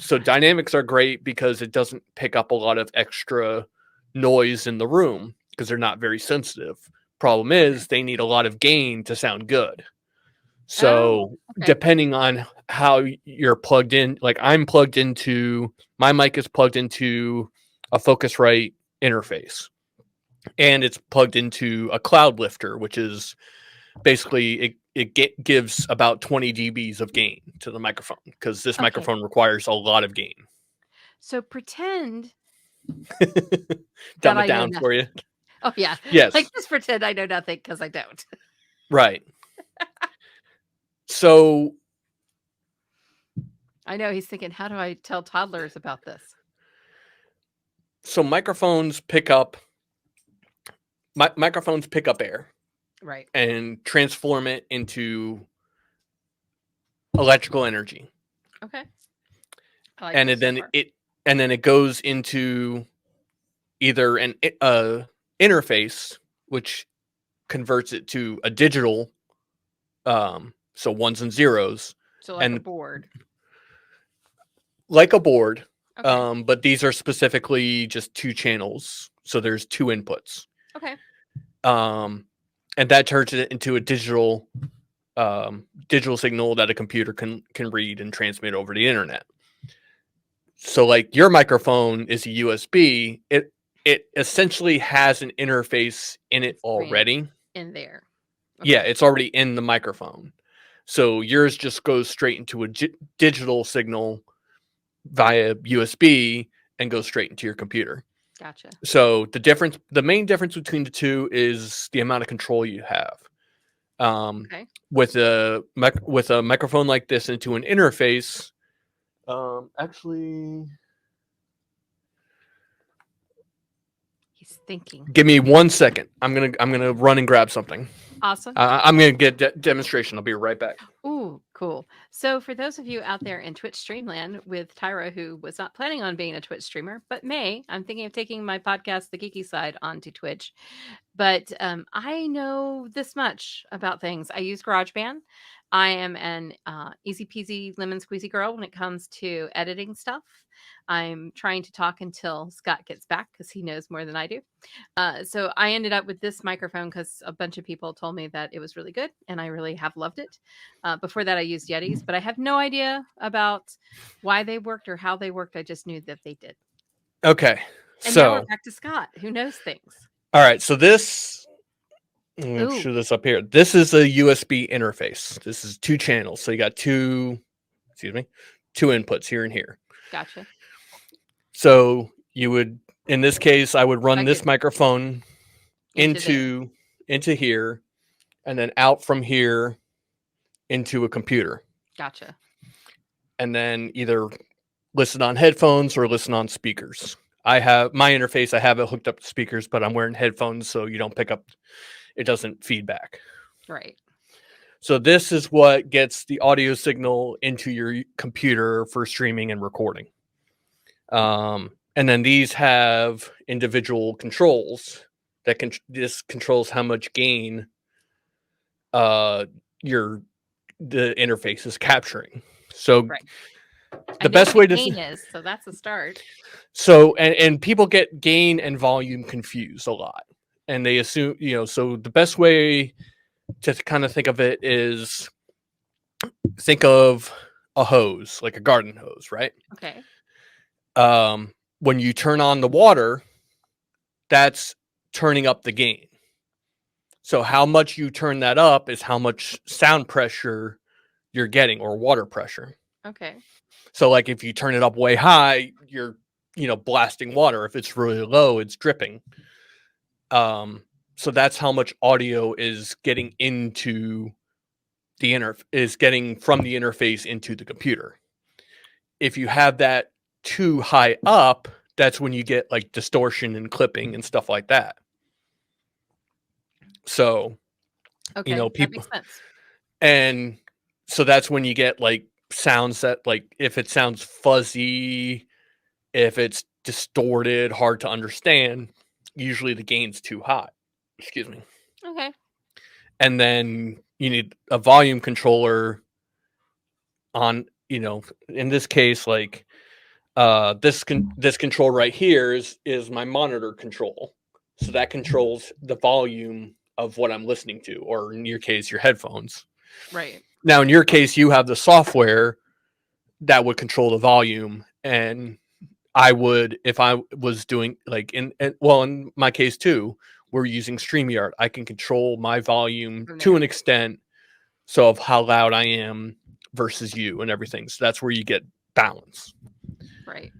Speaker 2: So dynamics are great because it doesn't pick up a lot of extra noise in the room, because they're not very sensitive. Problem is, they need a lot of gain to sound good. So depending on how you're plugged in, like my mic is plugged into a Focusrite interface, and it's plugged into a cloud lifter, which is basically it gives about 20 dBs of gain to the microphone, because this microphone requires a lot of gain.
Speaker 1: So pretend
Speaker 2: dumb it down for you.
Speaker 1: Oh yeah.
Speaker 2: Yes.
Speaker 1: Like, just pretend I know nothing, because I don't.
Speaker 2: Right. So
Speaker 1: I know he's thinking, how do I tell toddlers about this?
Speaker 2: So microphones pick up air,
Speaker 1: right,
Speaker 2: and transform it into electrical energy.
Speaker 1: Okay.
Speaker 2: And then it goes into either an interface, which converts it to a digital, so ones and zeros.
Speaker 1: So like a board.
Speaker 2: Like a board.
Speaker 1: Okay.
Speaker 2: But these are specifically just two channels. So there's two inputs.
Speaker 1: Okay.
Speaker 2: And and that turns it into a digital signal that a computer can read and transmit over the internet. So like your microphone is a USB, it essentially has an interface in it already.
Speaker 1: in there.
Speaker 2: Okay. Yeah,
Speaker 1: Okay.
Speaker 2: it's already in the microphone. So yours just goes straight into a digital signal via USB and goes straight into your computer.
Speaker 1: Gotcha.
Speaker 2: So the main difference between the two is the amount of control you have.
Speaker 1: Okay.
Speaker 2: With a microphone like this into an interface, actually,
Speaker 1: He's thinking.
Speaker 2: give me 1 second. I'm gonna run and grab something.
Speaker 1: Awesome.
Speaker 2: I'm gonna get demonstration. I'll be right back.
Speaker 1: Ooh, cool. So for those of you out there in Twitch Streamland with Tyra, who was not planning on being a Twitch streamer, but I'm thinking of taking my podcast, The Geeky Side, onto Twitch. But I know this much about things. I use GarageBand. I am an easy peasy lemon squeezy girl when it comes to editing stuff. I'm trying to talk until Scott gets back because he knows more than I do. So I ended up with this microphone because a bunch of people told me that it was really good, and I really have loved it. Before that, I used Yetis, but I have no idea about why they worked or how they worked. I just knew that they did.
Speaker 2: Okay,
Speaker 1: And now we're
Speaker 2: so
Speaker 1: back to Scott, who knows things.
Speaker 2: all right, so this. I'm gonna show this up here. This is a USB interface. This is 2 channels, so you got two inputs here and here.
Speaker 1: Gotcha.
Speaker 2: So you would, in this case, I would run this microphone into here, and then out from here into a computer.
Speaker 1: Gotcha.
Speaker 2: And then either listen on headphones or listen on speakers. I have my interface, I have it hooked up to speakers, but I'm wearing headphones so you don't pick up, it doesn't feedback.
Speaker 1: Right.
Speaker 2: So this is what gets the audio signal into your computer for streaming and recording. And then these have individual controls that this controls how much gain the interface is capturing. So the best way to
Speaker 1: gain is, so that's a start.
Speaker 2: So and people get gain and volume confused a lot, and they assume, so the best way to kind of think of it is think of a hose, like a garden hose, right?
Speaker 1: Okay.
Speaker 2: When you turn on the water, that's turning up the gain. So how much you turn that up is how much sound pressure you're getting, or water pressure.
Speaker 1: Okay.
Speaker 2: So like if you turn it up way high, you're blasting water. If it's really low, it's dripping. So that's how much audio is getting into is getting from the interface into the computer. If you have that too high up, that's when you get like distortion and clipping and stuff like that. So, people,
Speaker 1: that makes sense.
Speaker 2: And so that's when you get like sounds that, like, if it sounds fuzzy, if it's distorted, hard to understand, usually the gain's too high. Excuse me.
Speaker 1: Okay.
Speaker 2: And then you need a volume controller on, in this case, like this control right here is my monitor control. So that controls the volume of what I'm listening to, or in your case, your headphones.
Speaker 1: Right.
Speaker 2: Now, in your case, you have the software that would control the volume, and I would, if I was doing like in my case too, we're using StreamYard. I can control my volume to an extent, so of how loud I am versus you and everything. So that's where you get balance.
Speaker 1: Right.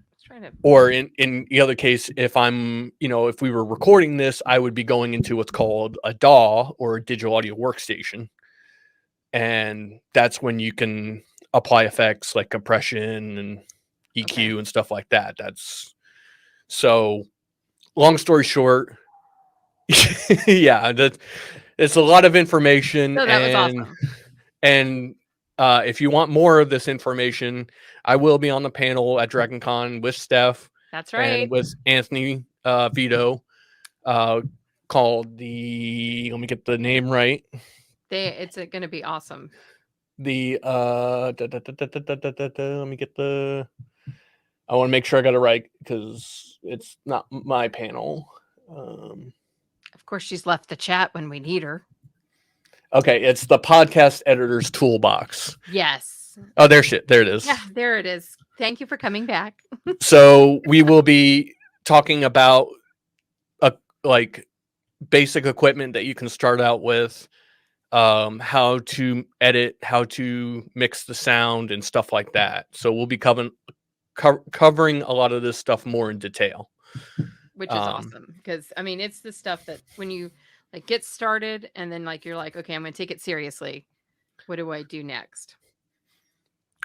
Speaker 2: Or in the other case, if I'm, if we were recording this, I would be going into what's called a DAW, or a digital audio workstation. And that's when you can apply effects like compression and EQ and stuff like that. That's so, long story short, yeah, it's a lot of information.
Speaker 1: So that was awesome.
Speaker 2: And if you want more of this information, I will be on the panel at DragonCon with Steph.
Speaker 1: That's right.
Speaker 2: And with Anthony Vito, called the, let me get the name right.
Speaker 1: It's going to be awesome.
Speaker 2: The let me get the, I want to make sure I got it right because it's not my panel.
Speaker 1: Of course, she's left the chat when we need her.
Speaker 2: Okay, it's the podcast editor's toolbox.
Speaker 1: Yes.
Speaker 2: Oh, there it is.
Speaker 1: Yeah, there it is. Thank you for coming back.
Speaker 2: So we will be talking about like basic equipment that you can start out with, how to edit, how to mix the sound and stuff like that. So we'll be covering a lot of this stuff more in detail.
Speaker 1: Which is awesome because I mean it's the stuff that when you like get started and then like you're like, okay, I'm going to take it seriously. What do I do next?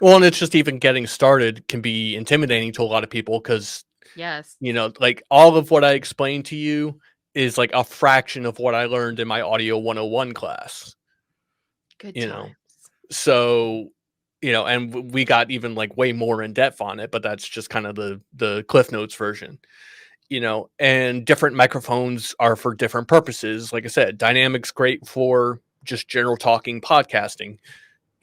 Speaker 2: Well, and it's just even getting started can be intimidating to a lot of people because,
Speaker 1: Yes.
Speaker 2: like all of what I explained to you is like a fraction of what I learned in my audio 101 class.
Speaker 1: Good
Speaker 2: You
Speaker 1: times.
Speaker 2: know, so and we got even like way more in depth on it, but that's just kind of the Cliff Notes version. And different microphones are for different purposes. Like I said, dynamics great for just general talking podcasting.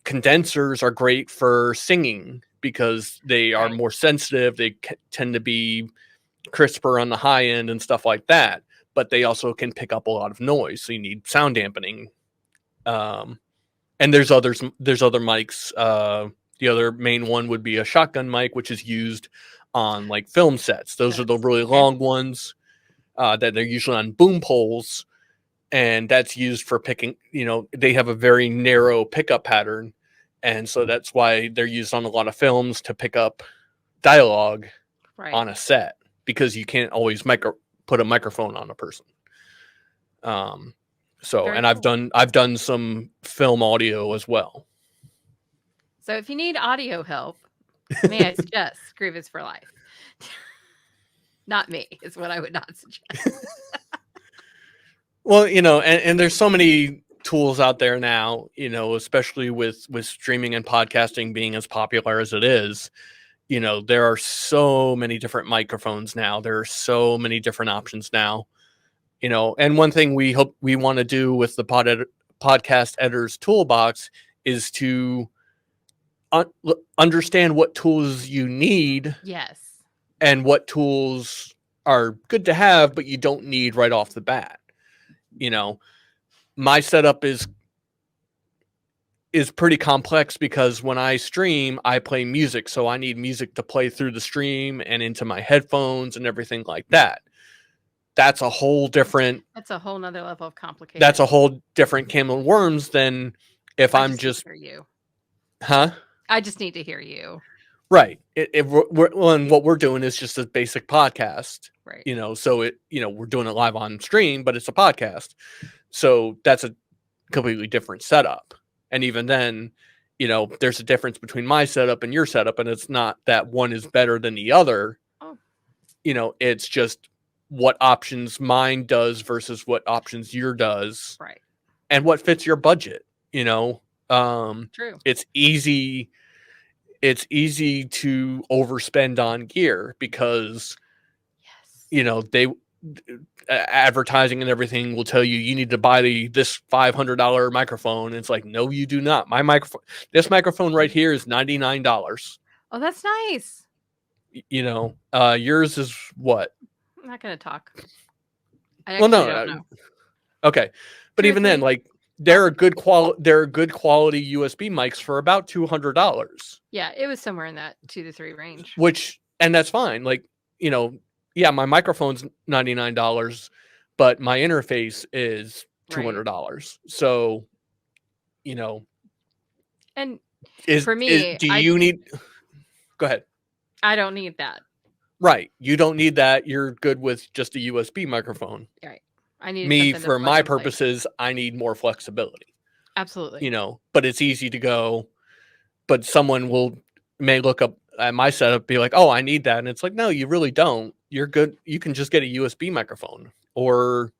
Speaker 2: Condensers are great for singing because they are more sensitive. They tend to be crisper on the high end and stuff like that, but they also can pick up a lot of noise, so you need sound dampening. And there's other mics. The other main one would be a shotgun mic, which is used on like film sets. Those are the really long ones that they're usually on boom poles, and that's used for picking. They have a very narrow pickup pattern, and so that's why they're used on a lot of films to pick up dialogue on a set, because you can't always put a microphone on a person. And I've done some film audio as well.
Speaker 1: So if you need audio help, may I suggest Grievis for Life. Not me is what I would not suggest.
Speaker 2: Well, and there's so many tools out there now, especially with streaming and podcasting being as popular as it is. There are so many different microphones now. There are so many different options now. And one thing we want to do with the podcast editor's toolbox is to understand what tools you need.
Speaker 1: Yes.
Speaker 2: And what tools are good to have, but you don't need right off the bat. My setup is pretty complex because when I stream, I play music. So I need music to play through the stream and into my headphones and everything like that. That's a whole
Speaker 1: nother level of complication.
Speaker 2: That's a whole different can of worms than if I'm just
Speaker 1: hear you.
Speaker 2: Huh?
Speaker 1: I just need to hear you.
Speaker 2: Right. And what we're doing is just a basic podcast.
Speaker 1: Right.
Speaker 2: So we're doing it live on stream, but it's a podcast. So that's a completely different setup. And even then, there's a difference between my setup and your setup, and it's not that one is better than the other.
Speaker 1: Oh.
Speaker 2: It's just what options mine does versus what options your does.
Speaker 1: Right.
Speaker 2: And what fits your budget,
Speaker 1: True.
Speaker 2: It's easy to overspend on gear because they advertising and everything will tell you need to buy this $500 microphone. And it's like, no, you do not. This microphone right here is $99.
Speaker 1: Oh, that's nice.
Speaker 2: Yours is what?
Speaker 1: I'm not going to talk.
Speaker 2: Don't know. Okay. But even then, like, there are good quality USB mics for about $200.
Speaker 1: Yeah, it was somewhere in that 2 to 3 range.
Speaker 2: And that's fine. Like, yeah, my microphone's $99, but my interface is $200. Right. So,
Speaker 1: and
Speaker 2: for me, you need? Go ahead.
Speaker 1: I don't need that.
Speaker 2: Right. You don't need that. You're good with just a USB microphone.
Speaker 1: Right. I need
Speaker 2: me for my purposes. I need more flexibility.
Speaker 1: Absolutely.
Speaker 2: But it's easy to go. But someone may look up at my setup, be like, "Oh, I need that," and it's like, "No, you really don't. You're good. You can just get a USB microphone." Or,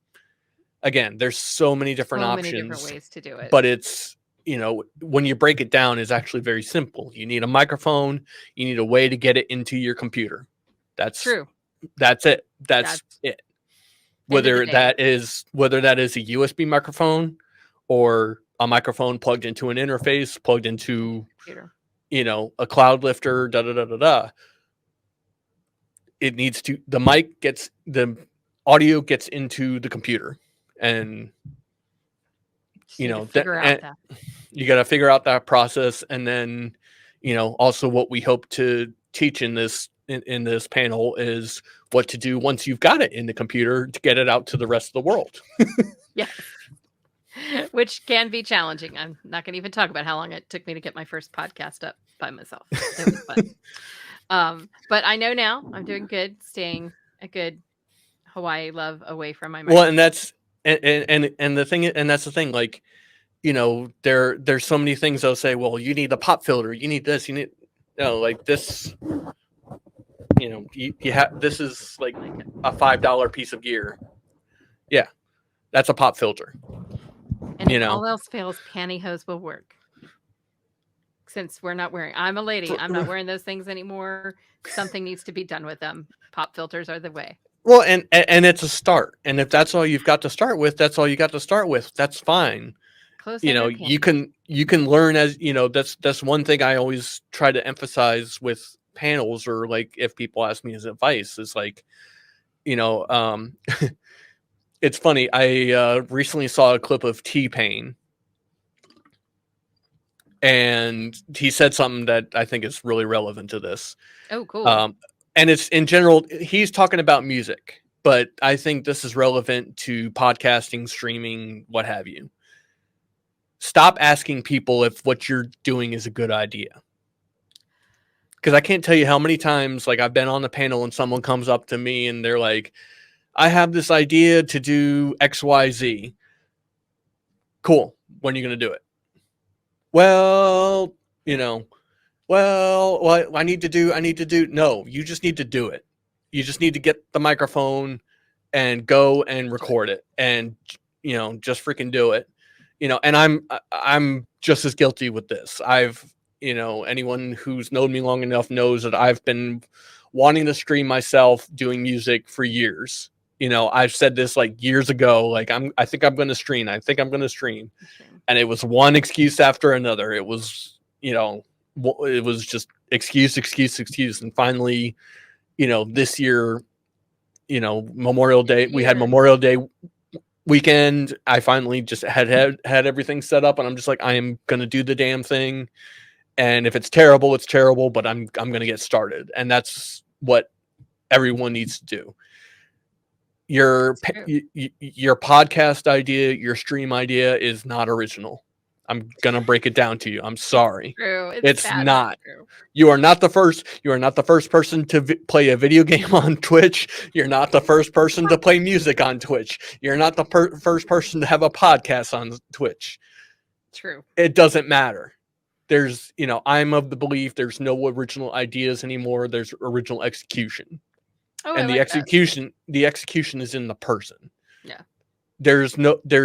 Speaker 2: again, there's so many different options.
Speaker 1: Many different ways to do it.
Speaker 2: But it's when you break it down, it's actually very simple. You need a microphone. You need a way to get it into your computer. That's
Speaker 1: true.
Speaker 2: That's it. That's it. Whether that is a USB microphone or a microphone plugged into an interface, plugged into computer. A cloud lifter, it needs to, the audio gets into the computer, and
Speaker 1: Just
Speaker 2: you
Speaker 1: need to
Speaker 2: know,
Speaker 1: figure out that.
Speaker 2: you got to figure out that process, and then, also what we hope to teach in this panel is what to do once you've got it in the computer to get it out to the rest of the world.
Speaker 1: Yes. Which can be challenging. I'm not going to even talk about how long it took me to get my first podcast up by myself. It was fun. But I know now I'm doing good, staying a good Hawaii love away from my
Speaker 2: Well,
Speaker 1: microphone.
Speaker 2: and that's and the thing, and that's the thing, like, there's so many things they'll say, well, you need a pop filter, you need this, you need, like this, you have, this is like a $5 piece of gear. Yeah, that's a pop filter.
Speaker 1: And if all else fails, pantyhose will work. Since we're not wearing, I'm a lady, I'm not wearing those things anymore. Something needs to be done with them. Pop filters are the way.
Speaker 2: Well, and it's a start. And if that's all you've got to start with, that's all you got to start with. That's fine. You can learn as, that's one thing I always try to emphasize with panels, or like if people ask me as advice, is like, it's funny. I recently saw a clip of T-Pain, and he said something that I think is really relevant to this.
Speaker 1: Oh, cool.
Speaker 2: And it's, in general, he's talking about music, but I think this is relevant to podcasting, streaming, what have you. Stop asking people if what you're doing is a good idea. Because I can't tell you how many times, like, I've been on the panel and someone comes up to me and they're like, I have this idea to do XYZ. Cool. When are you going to do it? Well, I need to do. No, you just need to do it. You just need to get the microphone and go and record it, and, just freaking do it. And I'm just as guilty with this. I've, anyone who's known me long enough knows that I've been wanting to stream myself doing music for years. I've said this like years ago, like, I think I'm going to stream. I think I'm going to stream. And it was one excuse after another. It was, it was just excuse. And finally, this year, Memorial Day, we had Memorial Day weekend. I finally just had everything set up, and I'm just like, I am going to do the damn thing. And if it's terrible, it's terrible, but I'm going to get started. And that's what everyone needs to do. Your podcast idea, your stream idea is not original. I'm going to break it down to you. I'm sorry. It's not. You are not the first. You are not the first person to play a video game on Twitch. You're not the first person to play music on Twitch. You're not the first person to have a podcast on Twitch.
Speaker 1: True.
Speaker 2: It doesn't matter. There's, I'm of the belief there's no original ideas anymore. There's original execution.
Speaker 1: Oh,
Speaker 2: and the execution is in the person.
Speaker 1: Yeah.
Speaker 2: There's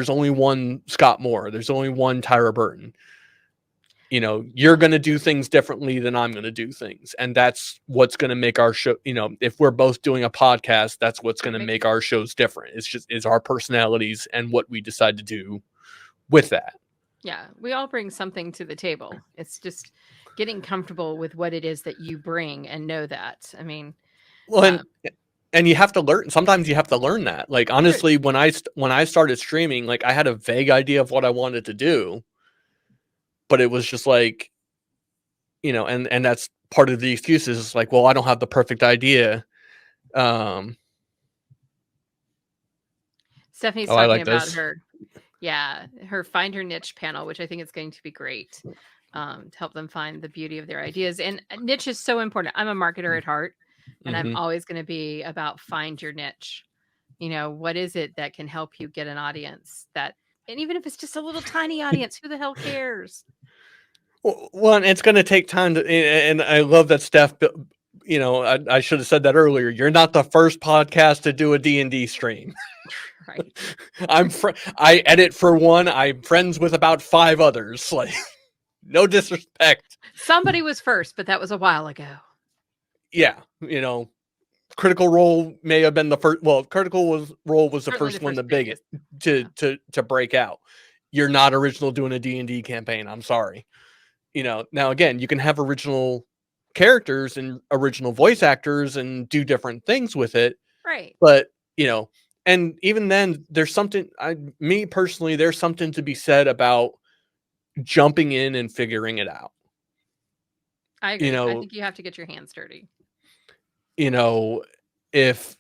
Speaker 2: only one Scott Moore. There's only one Tyra Burton. You're going to do things differently than I'm going to do things. And that's what's going to make our show, if we're both doing a podcast, that's what's going to make our shows different. It's our personalities and what we decide to do with that.
Speaker 1: Yeah. We all bring something to the table. It's just getting comfortable with what it is that you bring and know that. I mean,
Speaker 2: well, and you have to learn. Sometimes you have to learn that. Like, honestly, when I started streaming, like, I had a vague idea of what I wanted to do, but it was just like, and that's part of the excuses. It's like, well, I don't have the perfect idea.
Speaker 1: Stephanie's talking about her Find Your Niche panel, which I think is going to be great to help them find the beauty of their ideas. And niche is so important. I'm a marketer at heart. And I'm always going to be about find your niche. What is it that can help you get an audience and even if it's just a little tiny audience, who the hell cares?
Speaker 2: Well, it's going to take time and I love that Steph, I should have said that earlier. You're not the first podcast to do a D&D stream.
Speaker 1: Right.
Speaker 2: I edit for one. I'm friends with about 5 others. Like, no disrespect.
Speaker 1: Somebody was first, but that was a while ago.
Speaker 2: Yeah, Critical Role may have been the first. Well, Critical Role was the first one, the biggest to break out. You're not original doing a D&D campaign. I'm sorry. Now again, you can have original characters and original voice actors and do different things with it.
Speaker 1: Right.
Speaker 2: But And even then, there's something, me personally, there's something to be said about jumping in and figuring it out.
Speaker 1: I agree. I think you have to get your hands dirty.
Speaker 2: If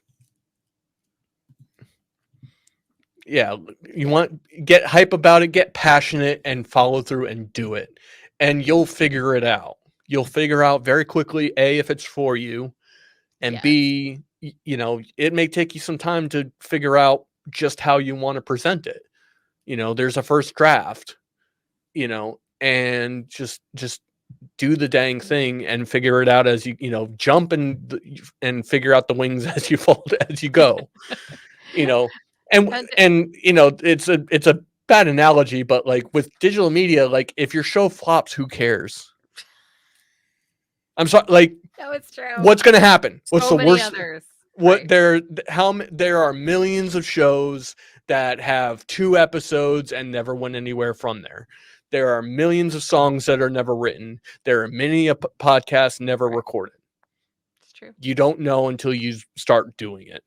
Speaker 2: you get hype about it, get passionate, and follow through and do it, and you'll figure it out. You'll figure out very quickly, A, if it's for you, and
Speaker 1: Yes.
Speaker 2: B, it may take you some time to figure out just how you want to present it. There's a first draft, and just do the dang thing and figure it out as you jump and figure out the wings as you fall as you go. And it's a bad analogy, but like with digital media, like if your show flops, who cares? I'm sorry, like
Speaker 1: no, it's true.
Speaker 2: What's going to happen?
Speaker 1: So
Speaker 2: What's the
Speaker 1: many
Speaker 2: worst?
Speaker 1: Others.
Speaker 2: What there are millions of shows that have 2 episodes and never went anywhere from there. There are millions of songs that are never written. There are many podcasts never recorded.
Speaker 1: It's true.
Speaker 2: You don't know until you start doing it.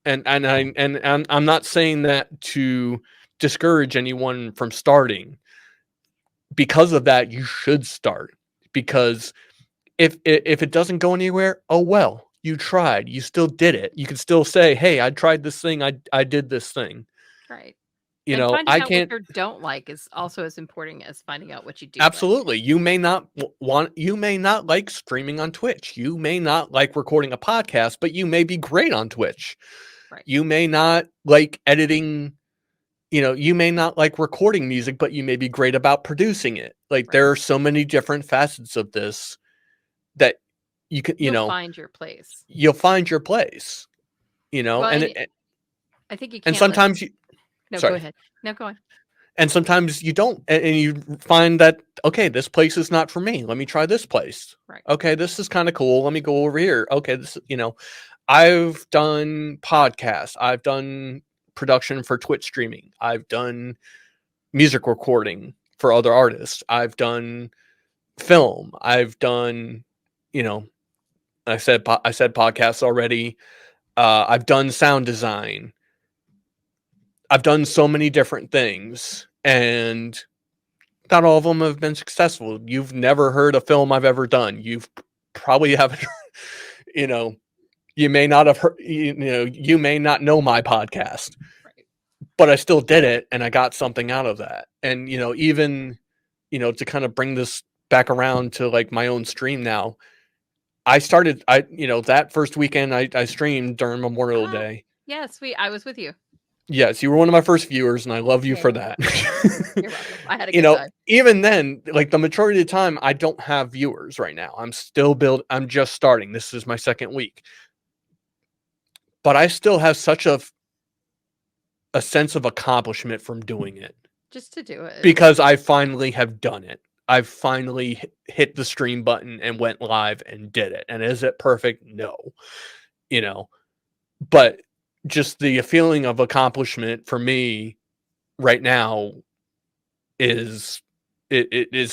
Speaker 2: And I'm not saying that to discourage anyone from starting. Because of that, you should start, because if it doesn't go anywhere, oh well. You tried. You still did it. You can still say, "Hey, I tried this thing. I did this thing."
Speaker 1: Right.
Speaker 2: And
Speaker 1: finding
Speaker 2: I
Speaker 1: out
Speaker 2: can't.
Speaker 1: what you don't like is also as important as finding out what you do.
Speaker 2: Absolutely.
Speaker 1: Like.
Speaker 2: You may not like streaming on Twitch. You may not like recording a podcast, but you may be great on Twitch.
Speaker 1: Right.
Speaker 2: You may not like editing. You may not like recording music, but you may be great about producing it. Like there are so many different facets of this that you can,
Speaker 1: you'll find your place.
Speaker 2: You'll find your place,
Speaker 1: well,
Speaker 2: and
Speaker 1: I think you can.
Speaker 2: And sometimes
Speaker 1: go ahead. No, go on.
Speaker 2: And sometimes you don't, and you find that, okay, this place is not for me. Let me try this place.
Speaker 1: Right.
Speaker 2: Okay, this is kind of cool. Let me go over here. Okay, I've done podcasts. I've done production for Twitch streaming. I've done music recording for other artists. I've done film. I've done, I said podcasts already. I've done sound design. I've done so many different things, and not all of them have been successful. You've never heard a film I've ever done. You've probably haven't, you may not have heard, you may not know my podcast, but I still did it, and I got something out of that. And, even, to kind of bring this back around to like my own stream now, that first weekend I streamed during Memorial Day.
Speaker 1: Yes, I was with you.
Speaker 2: Yes, you were one of my first viewers, and I love you for that.
Speaker 1: You're welcome. I had a good time.
Speaker 2: Even then, like the majority of the time, I don't have viewers right now. I'm just starting. This is my second week. But I still have such a sense of accomplishment from doing it.
Speaker 1: Just to do it.
Speaker 2: Because I finally have done it. I've finally hit the stream button and went live and did it. And is it perfect? No. But just the feeling of accomplishment for me right now is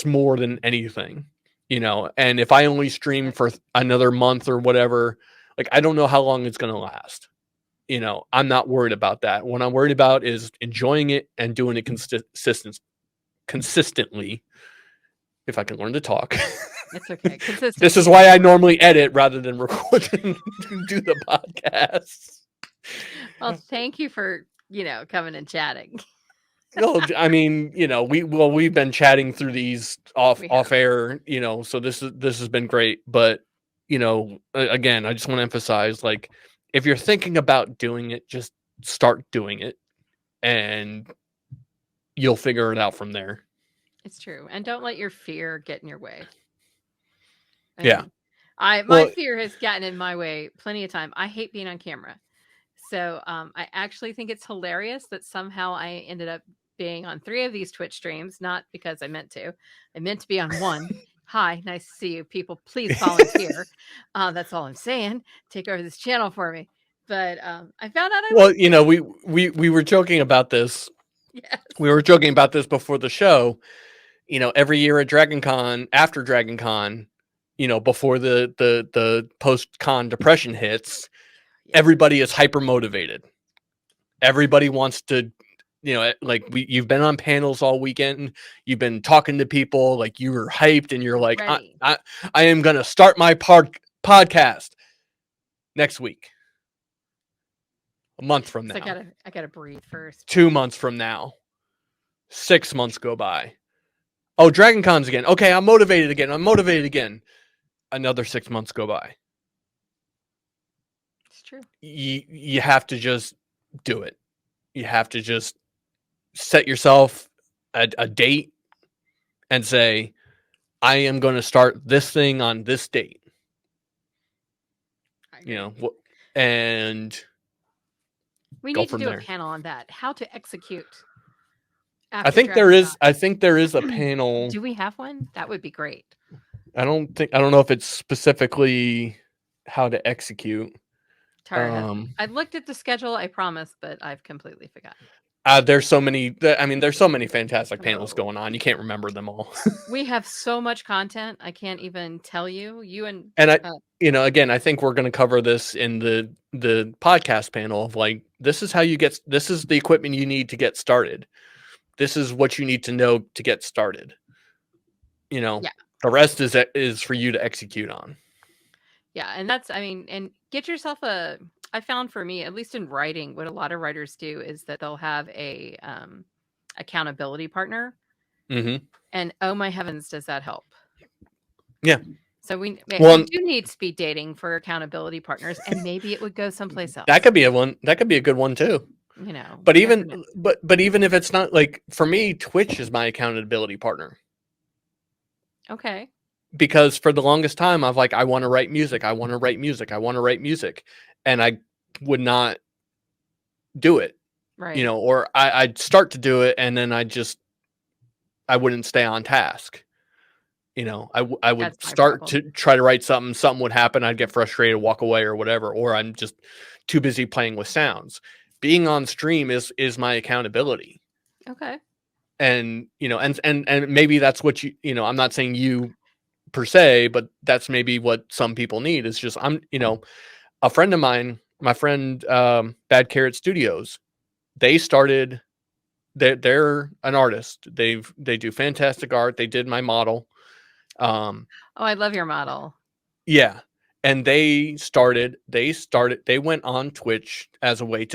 Speaker 2: more than anything, and if I only stream for another month or whatever, like I don't know how long it's going to last. I'm not worried about that. What I'm worried about is enjoying it and doing it consistently. If I can learn to talk.
Speaker 1: It's okay.
Speaker 2: This is why I normally edit rather than record and do the podcast.
Speaker 1: Well, thank you for, coming and chatting.
Speaker 2: No, I mean, we've been chatting through these off air, so this has been great. But, again, I just want to emphasize, like, if you're thinking about doing it, just start doing it and you'll figure it out from there.
Speaker 1: It's true. And don't let your fear get in your way.
Speaker 2: My
Speaker 1: fear has gotten in my way plenty of time. I hate being on camera. So I actually think it's hilarious that somehow I ended up being on 3 of these Twitch streams, not because I meant to. I meant to be on 1. Hi, nice to see you, people. Please volunteer. That's all I'm saying. Take over this channel for me. But I found out
Speaker 2: we were joking about this.
Speaker 1: Yes.
Speaker 2: We were joking about this before the show. Every year at DragonCon, after DragonCon, before the post-con depression hits, everybody is hyper motivated. everybody wants to, like you've been on panels all weekend, you've been talking to people, like you were hyped, and you're like,
Speaker 1: Ready.
Speaker 2: I am gonna start my podcast next week, a month from
Speaker 1: So
Speaker 2: now,
Speaker 1: I gotta breathe first.
Speaker 2: 2 months from now, 6 months go by. Oh, Dragon Cons again. Okay, I'm motivated again. Another 6 months go by.
Speaker 1: It's true.
Speaker 2: You have to just do it. You have to just set yourself a date and say, I am going to start this thing on this date. And
Speaker 1: we
Speaker 2: go
Speaker 1: need to
Speaker 2: from
Speaker 1: do a
Speaker 2: there.
Speaker 1: panel on that. How to execute.
Speaker 2: I think there is a panel.
Speaker 1: Do we have one? That would be great.
Speaker 2: I don't know if it's specifically how to execute.
Speaker 1: Tyra I looked at the schedule, I promise, but I've completely forgotten.
Speaker 2: There's so many fantastic panels going on. You can't remember them all.
Speaker 1: We have so much content. I can't even tell you.
Speaker 2: Again, I think we're going to cover this in the podcast panel of like, this is the equipment you need to get started. This is what you need to know to get started. The rest is for you to execute on.
Speaker 1: Yeah. And and get yourself I found for me, at least in writing, what a lot of writers do is that they'll have a accountability partner.
Speaker 2: Mm-hmm.
Speaker 1: And oh my heavens, does that help?
Speaker 2: Yeah.
Speaker 1: So we do need speed dating for accountability partners, and maybe it would go someplace else.
Speaker 2: That could be a good one too. But even if it's not, like, for me, Twitch is my accountability partner.
Speaker 1: Okay.
Speaker 2: Because for the longest time, I've like, I want to write music. And I would not do it.
Speaker 1: Right.
Speaker 2: Or I'd start to do it, and then I wouldn't stay on task. I would start to try to write something would happen, I'd get frustrated, walk away or whatever, or I'm just too busy playing with sounds. Being on stream is my accountability.
Speaker 1: Okay.
Speaker 2: And, and maybe that's what I'm not saying you per se, but that's maybe what some people need. Is just, a friend of mine, my friend, Bad Carrot Studios, they started, they're an artist. They do fantastic art. They did my model.
Speaker 1: I love your model.
Speaker 2: Yeah. And they went on Twitch as a way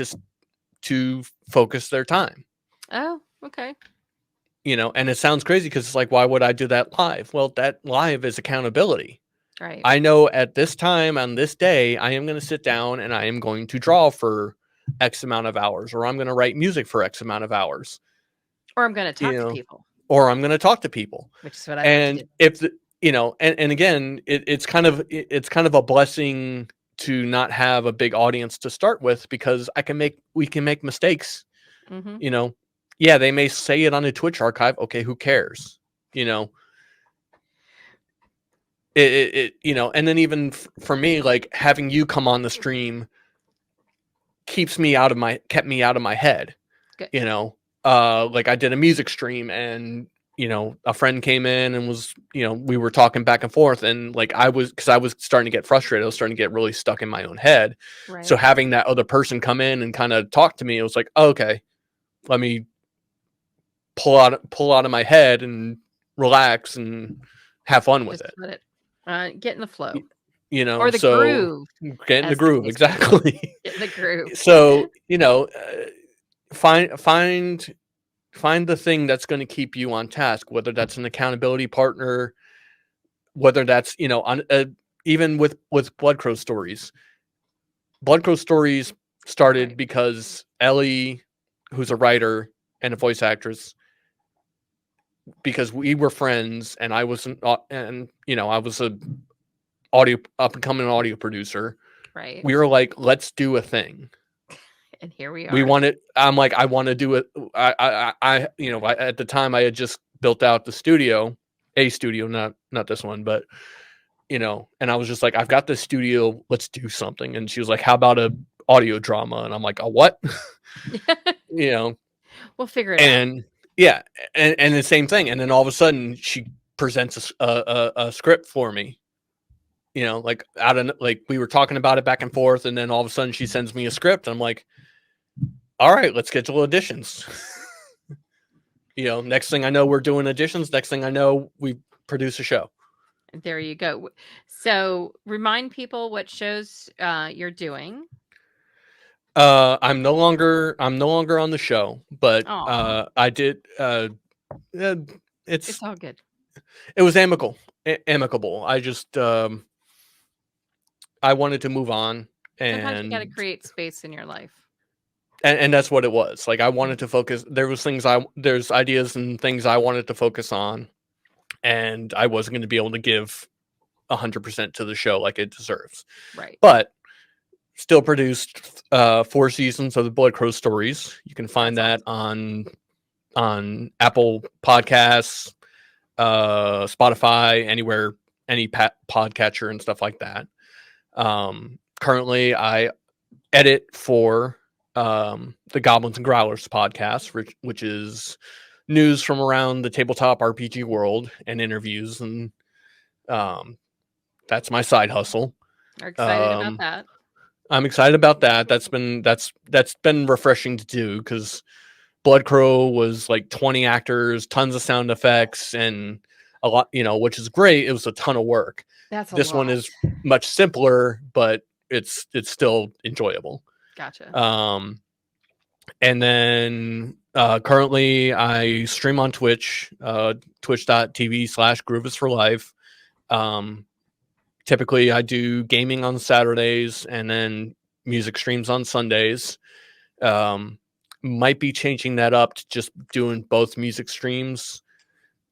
Speaker 2: to focus their time.
Speaker 1: Oh, okay.
Speaker 2: And it sounds crazy because it's like, why would I do that live? Well, that live is accountability.
Speaker 1: Right.
Speaker 2: I know at this time on this day, I am going to sit down and I am going to draw for X amount of hours, or I'm going to write music for X amount of hours.
Speaker 1: Or I'm going to talk to people.
Speaker 2: Or I'm going to talk to people.
Speaker 1: Which is what I like to do.
Speaker 2: If the, and again, it's kind of a blessing to not have a big audience to start with, because we can make mistakes.
Speaker 1: Mm-hmm.
Speaker 2: Yeah, they may say it on a Twitch archive. Okay, who cares? And then even for me, like, having you come on the stream kept me out of my head.
Speaker 1: Good.
Speaker 2: Like, I did a music stream, and a friend came in and was, we were talking back and forth, and like, because I was starting to get frustrated. I was starting to get really stuck in my own head.
Speaker 1: Right.
Speaker 2: So having that other person come in and kind of talk to me, it was like, oh, okay, let me pull out of my head and relax and have fun with it.
Speaker 1: Get in the flow.
Speaker 2: Or
Speaker 1: the groove.
Speaker 2: Get in the groove, exactly.
Speaker 1: Get in the groove.
Speaker 2: So, find the thing that's going to keep you on task, whether that's an accountability partner, whether that's, even with Blood Crow Stories. Blood Crow Stories started because Ellie, who's a writer and a voice actress, because we were friends, and I was I was a up and coming audio producer.
Speaker 1: Right.
Speaker 2: We were like, let's do a thing.
Speaker 1: And here we are.
Speaker 2: We wanted. I'm like, I want to do it. I at the time I had just built out the studio, not this one, but and I was just like, I've got this studio. Let's do something. And she was like, how about a audio drama? And I'm like, a what?
Speaker 1: We'll figure it
Speaker 2: out. Yeah, and the same thing. And then all of a sudden, she presents a script for me. Like, out of, like, we were talking about it back and forth, and then all of a sudden she sends me a script, and I'm like, all right, let's schedule auditions. Next thing I know, we're doing auditions. Next thing I know, we produce a show.
Speaker 1: There you go. So remind people what shows you're doing.
Speaker 2: I'm no longer on the show, but
Speaker 1: Aw,
Speaker 2: I did. Uh,
Speaker 1: it's
Speaker 2: it's
Speaker 1: all good.
Speaker 2: it was amicable. I just I wanted to move on,
Speaker 1: Sometimes you got to
Speaker 2: and
Speaker 1: create space in your life.
Speaker 2: that's what it was. Like I wanted to focus. There's ideas and things I wanted to focus on, and I wasn't going to be able to give 100% to the show like it deserves.
Speaker 1: Right.
Speaker 2: But still produced 4 seasons of the Blood Crow stories. You can find
Speaker 1: That's
Speaker 2: that on Apple Podcasts, Spotify, anywhere, any podcatcher and stuff like that. Currently, I edit for the Goblins and Growlers podcast, which is news from around the tabletop RPG world and interviews, and that's my side hustle.
Speaker 1: Are excited about
Speaker 2: Um,
Speaker 1: that.
Speaker 2: I'm excited about that. That's been refreshing to do because Blood Crow was like 20 actors, tons of sound effects, and a lot, which is great. It was a ton of work.
Speaker 1: That's a
Speaker 2: This one
Speaker 1: lot.
Speaker 2: is much simpler, but it's still enjoyable.
Speaker 1: Gotcha.
Speaker 2: And then currently I stream on Twitch, twitch.tv/Groove is for life. Typically I do gaming on Saturdays and then music streams on Sundays. Might be changing that up to just doing both music streams.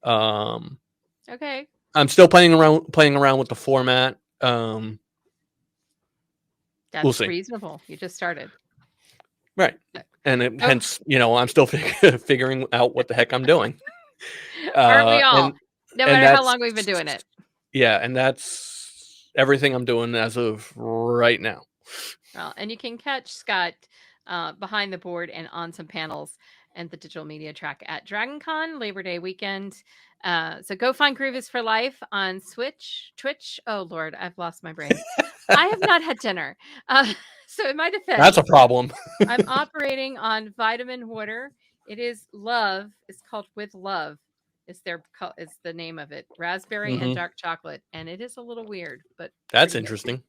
Speaker 1: Okay.
Speaker 2: I'm still playing around with the format.
Speaker 1: That's
Speaker 2: We'll see.
Speaker 1: reasonable. You just started.
Speaker 2: Right. And hence, I'm still figuring out what the heck I'm doing.
Speaker 1: Aren't we all? No matter how
Speaker 2: that's
Speaker 1: long we've been doing it.
Speaker 2: Yeah, and that's everything I'm doing as of right now.
Speaker 1: Well, and you can catch Scott behind the board and on some panels and the digital media track at DragonCon Labor Day weekend. So go find Groove is for Life on Twitch. Oh Lord, I've lost my brain. I have not had dinner. So in my defense,
Speaker 2: That's a problem.
Speaker 1: I'm operating on vitamin water. It is Love. It's called With Love. Is the name of it? Raspberry and dark chocolate, and it is a little weird, but
Speaker 2: that's interesting.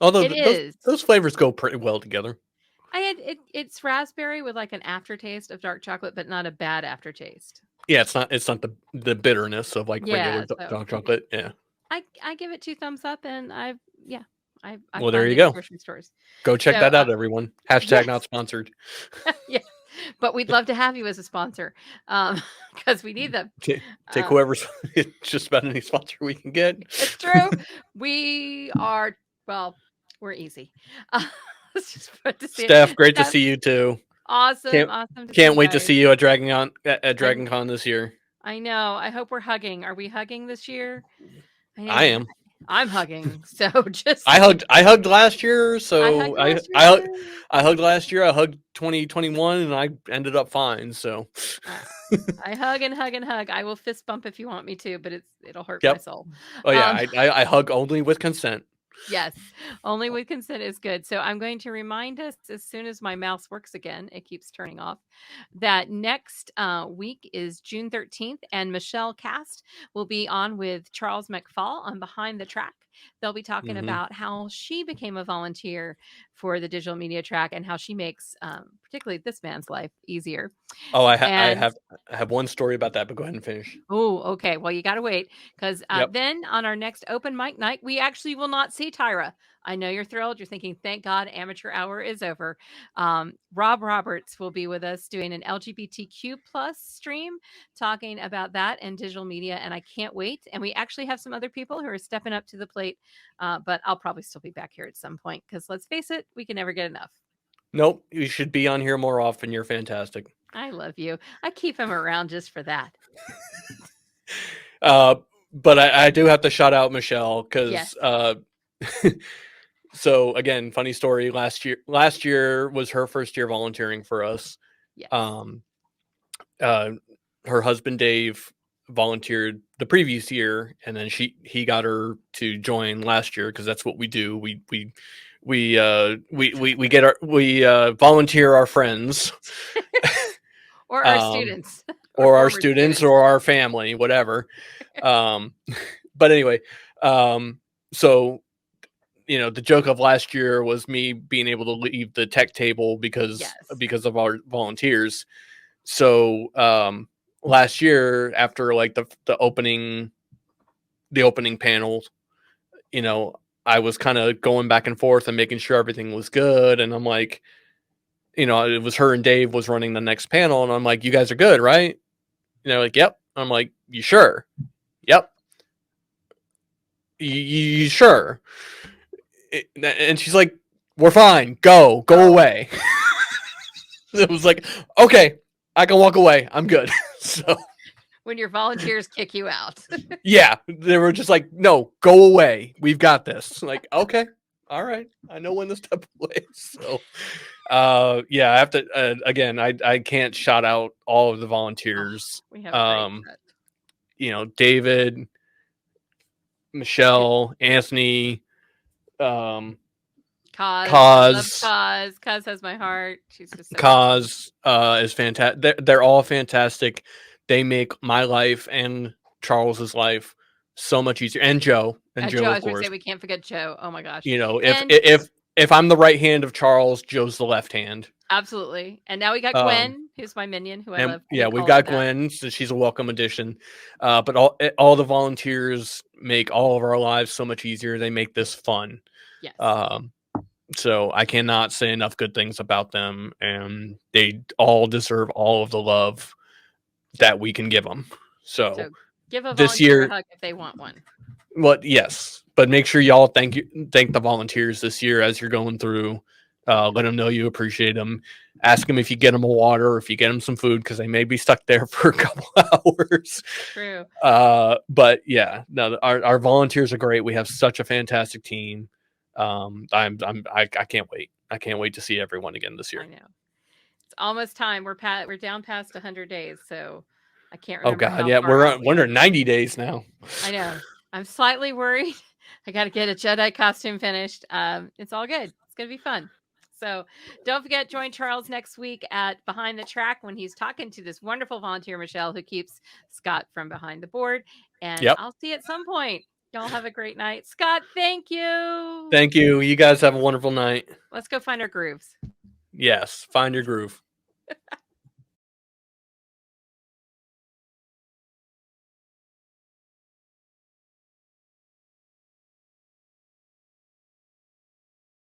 Speaker 2: Although those flavors go pretty well together.
Speaker 1: It's raspberry with like an aftertaste of dark chocolate, but not a bad aftertaste.
Speaker 2: Yeah, it's not the bitterness of like regular dark chocolate. Yeah.
Speaker 1: I give it 2 thumbs up, and I
Speaker 2: well, there you go.
Speaker 1: Grocery stores.
Speaker 2: Go check that out, everyone. Hashtag not sponsored.
Speaker 1: Yeah, but we'd love to have you as a sponsor because we need them.
Speaker 2: Take whoever's just about any sponsor we can get.
Speaker 1: It's true. We are we're easy. It's just fun to see.
Speaker 2: Steph, great to see you too.
Speaker 1: Awesome.
Speaker 2: Can't wait to see you at DragonCon this year.
Speaker 1: I know. I hope we're hugging. Are we hugging this year?
Speaker 2: I am.
Speaker 1: I'm hugging. So just
Speaker 2: I hugged last year. So I hugged last year. I hugged 2021, and I ended up fine. So
Speaker 1: I hug and hug and hug. I will fist bump if you want me to, but it'll hurt my soul.
Speaker 2: Oh yeah, I hug only with consent.
Speaker 1: Yes, only with consent is good. So I'm going to remind us as soon as my mouse works again, it keeps turning off, that next week is June 13th, and Michelle Cast will be on with Charles McFall on Behind the Track. They'll be talking about how she became a volunteer for the digital media track and how she makes particularly this man's life easier.
Speaker 2: Oh, I have one story about that, but go ahead and finish.
Speaker 1: Oh, okay. Well, you got to wait because then on our next open mic night, we actually will not see Tyra. I know you're thrilled. You're thinking, thank God, amateur hour is over. Rob Roberts will be with us doing an LGBTQ plus stream, talking about that and digital media, and I can't wait. And we actually have some other people who are stepping up to the plate, but I'll probably still be back here at some point because let's face it, we can never get enough.
Speaker 2: Nope, you should be on here more often. You're fantastic.
Speaker 1: I love you. I keep him around just for that.
Speaker 2: But I do have to shout out Michelle because so again, funny story. Last year was her first year volunteering for us.
Speaker 1: Yes.
Speaker 2: Her husband Dave volunteered the previous year, and then he got her to join last year because that's what we do. We get we volunteer our friends
Speaker 1: Or our
Speaker 2: um,
Speaker 1: students or
Speaker 2: or our
Speaker 1: former
Speaker 2: students
Speaker 1: students.
Speaker 2: or our family, whatever. um, but anyway, so the joke of last year was me being able to leave the tech table
Speaker 1: Yes.
Speaker 2: because of our volunteers. So last year, after like the opening panel, I was kind of going back and forth and making sure everything was good. And I'm like, it was her and Dave was running the next panel, and I'm like, you guys are good, right? Like, yep. I'm like, you sure? Yep. You sure? And she's like, we're fine. Go away. It was like, okay, I can walk away. I'm good. So
Speaker 1: When your volunteers kick you out.
Speaker 2: yeah, they were just like, no, go away. We've got this. Like, okay, all right. I know when to step away. So yeah, I have to again, I can't shout out all of the volunteers.
Speaker 1: We have a great set.
Speaker 2: David, Michelle, Anthony,
Speaker 1: Cause. I love
Speaker 2: Cause.
Speaker 1: Cause. Cause has my heart. She's just so awesome.
Speaker 2: Cause is fantastic. They're all fantastic. They make my life and Charles's life so much easier. And Joe,
Speaker 1: Joe, I
Speaker 2: of
Speaker 1: was going to
Speaker 2: course.
Speaker 1: say we can't forget Joe. Oh my gosh.
Speaker 2: If
Speaker 1: And
Speaker 2: if I'm the right hand of Charles, Joe's the left hand.
Speaker 1: absolutely. And now we got Gwen, who's my minion, who I
Speaker 2: And
Speaker 1: love.
Speaker 2: yeah, we've got Gwen, so she's a welcome addition. But all the volunteers make all of our lives so much easier. They make this fun.
Speaker 1: Yes.
Speaker 2: So I cannot say enough good things about them, and they all deserve all of the love that we can give them. So
Speaker 1: give a
Speaker 2: this
Speaker 1: volunteer
Speaker 2: year,
Speaker 1: a hug if they want one.
Speaker 2: Well, yes, but make sure y'all thank the volunteers this year as you're going through. Let them know you appreciate them. Ask them if you get them a water or if you get them some food, because they may be stuck there for a couple hours.
Speaker 1: True.
Speaker 2: But yeah, no, our volunteers are great. We have such a fantastic team. I can't wait. I can't wait to see everyone again this year.
Speaker 1: I know. It's almost time. We're down past 100 days, so I can't
Speaker 2: Oh
Speaker 1: remember
Speaker 2: God,
Speaker 1: how
Speaker 2: yeah,
Speaker 1: far out we
Speaker 2: we're
Speaker 1: are.
Speaker 2: under 90 days now.
Speaker 1: I know. I'm slightly worried. I got to get a Jedi costume finished. It's all good. It's going to be fun. So don't forget, join Charles next week at Behind the Track when he's talking to this wonderful volunteer, Michelle, who keeps Scott from behind the board. And
Speaker 2: Yep.
Speaker 1: I'll see you at some point. Y'all have a great night. Scott, thank you.
Speaker 2: Thank you. You guys have a wonderful night.
Speaker 1: Let's go find our grooves.
Speaker 2: Yes, find your groove.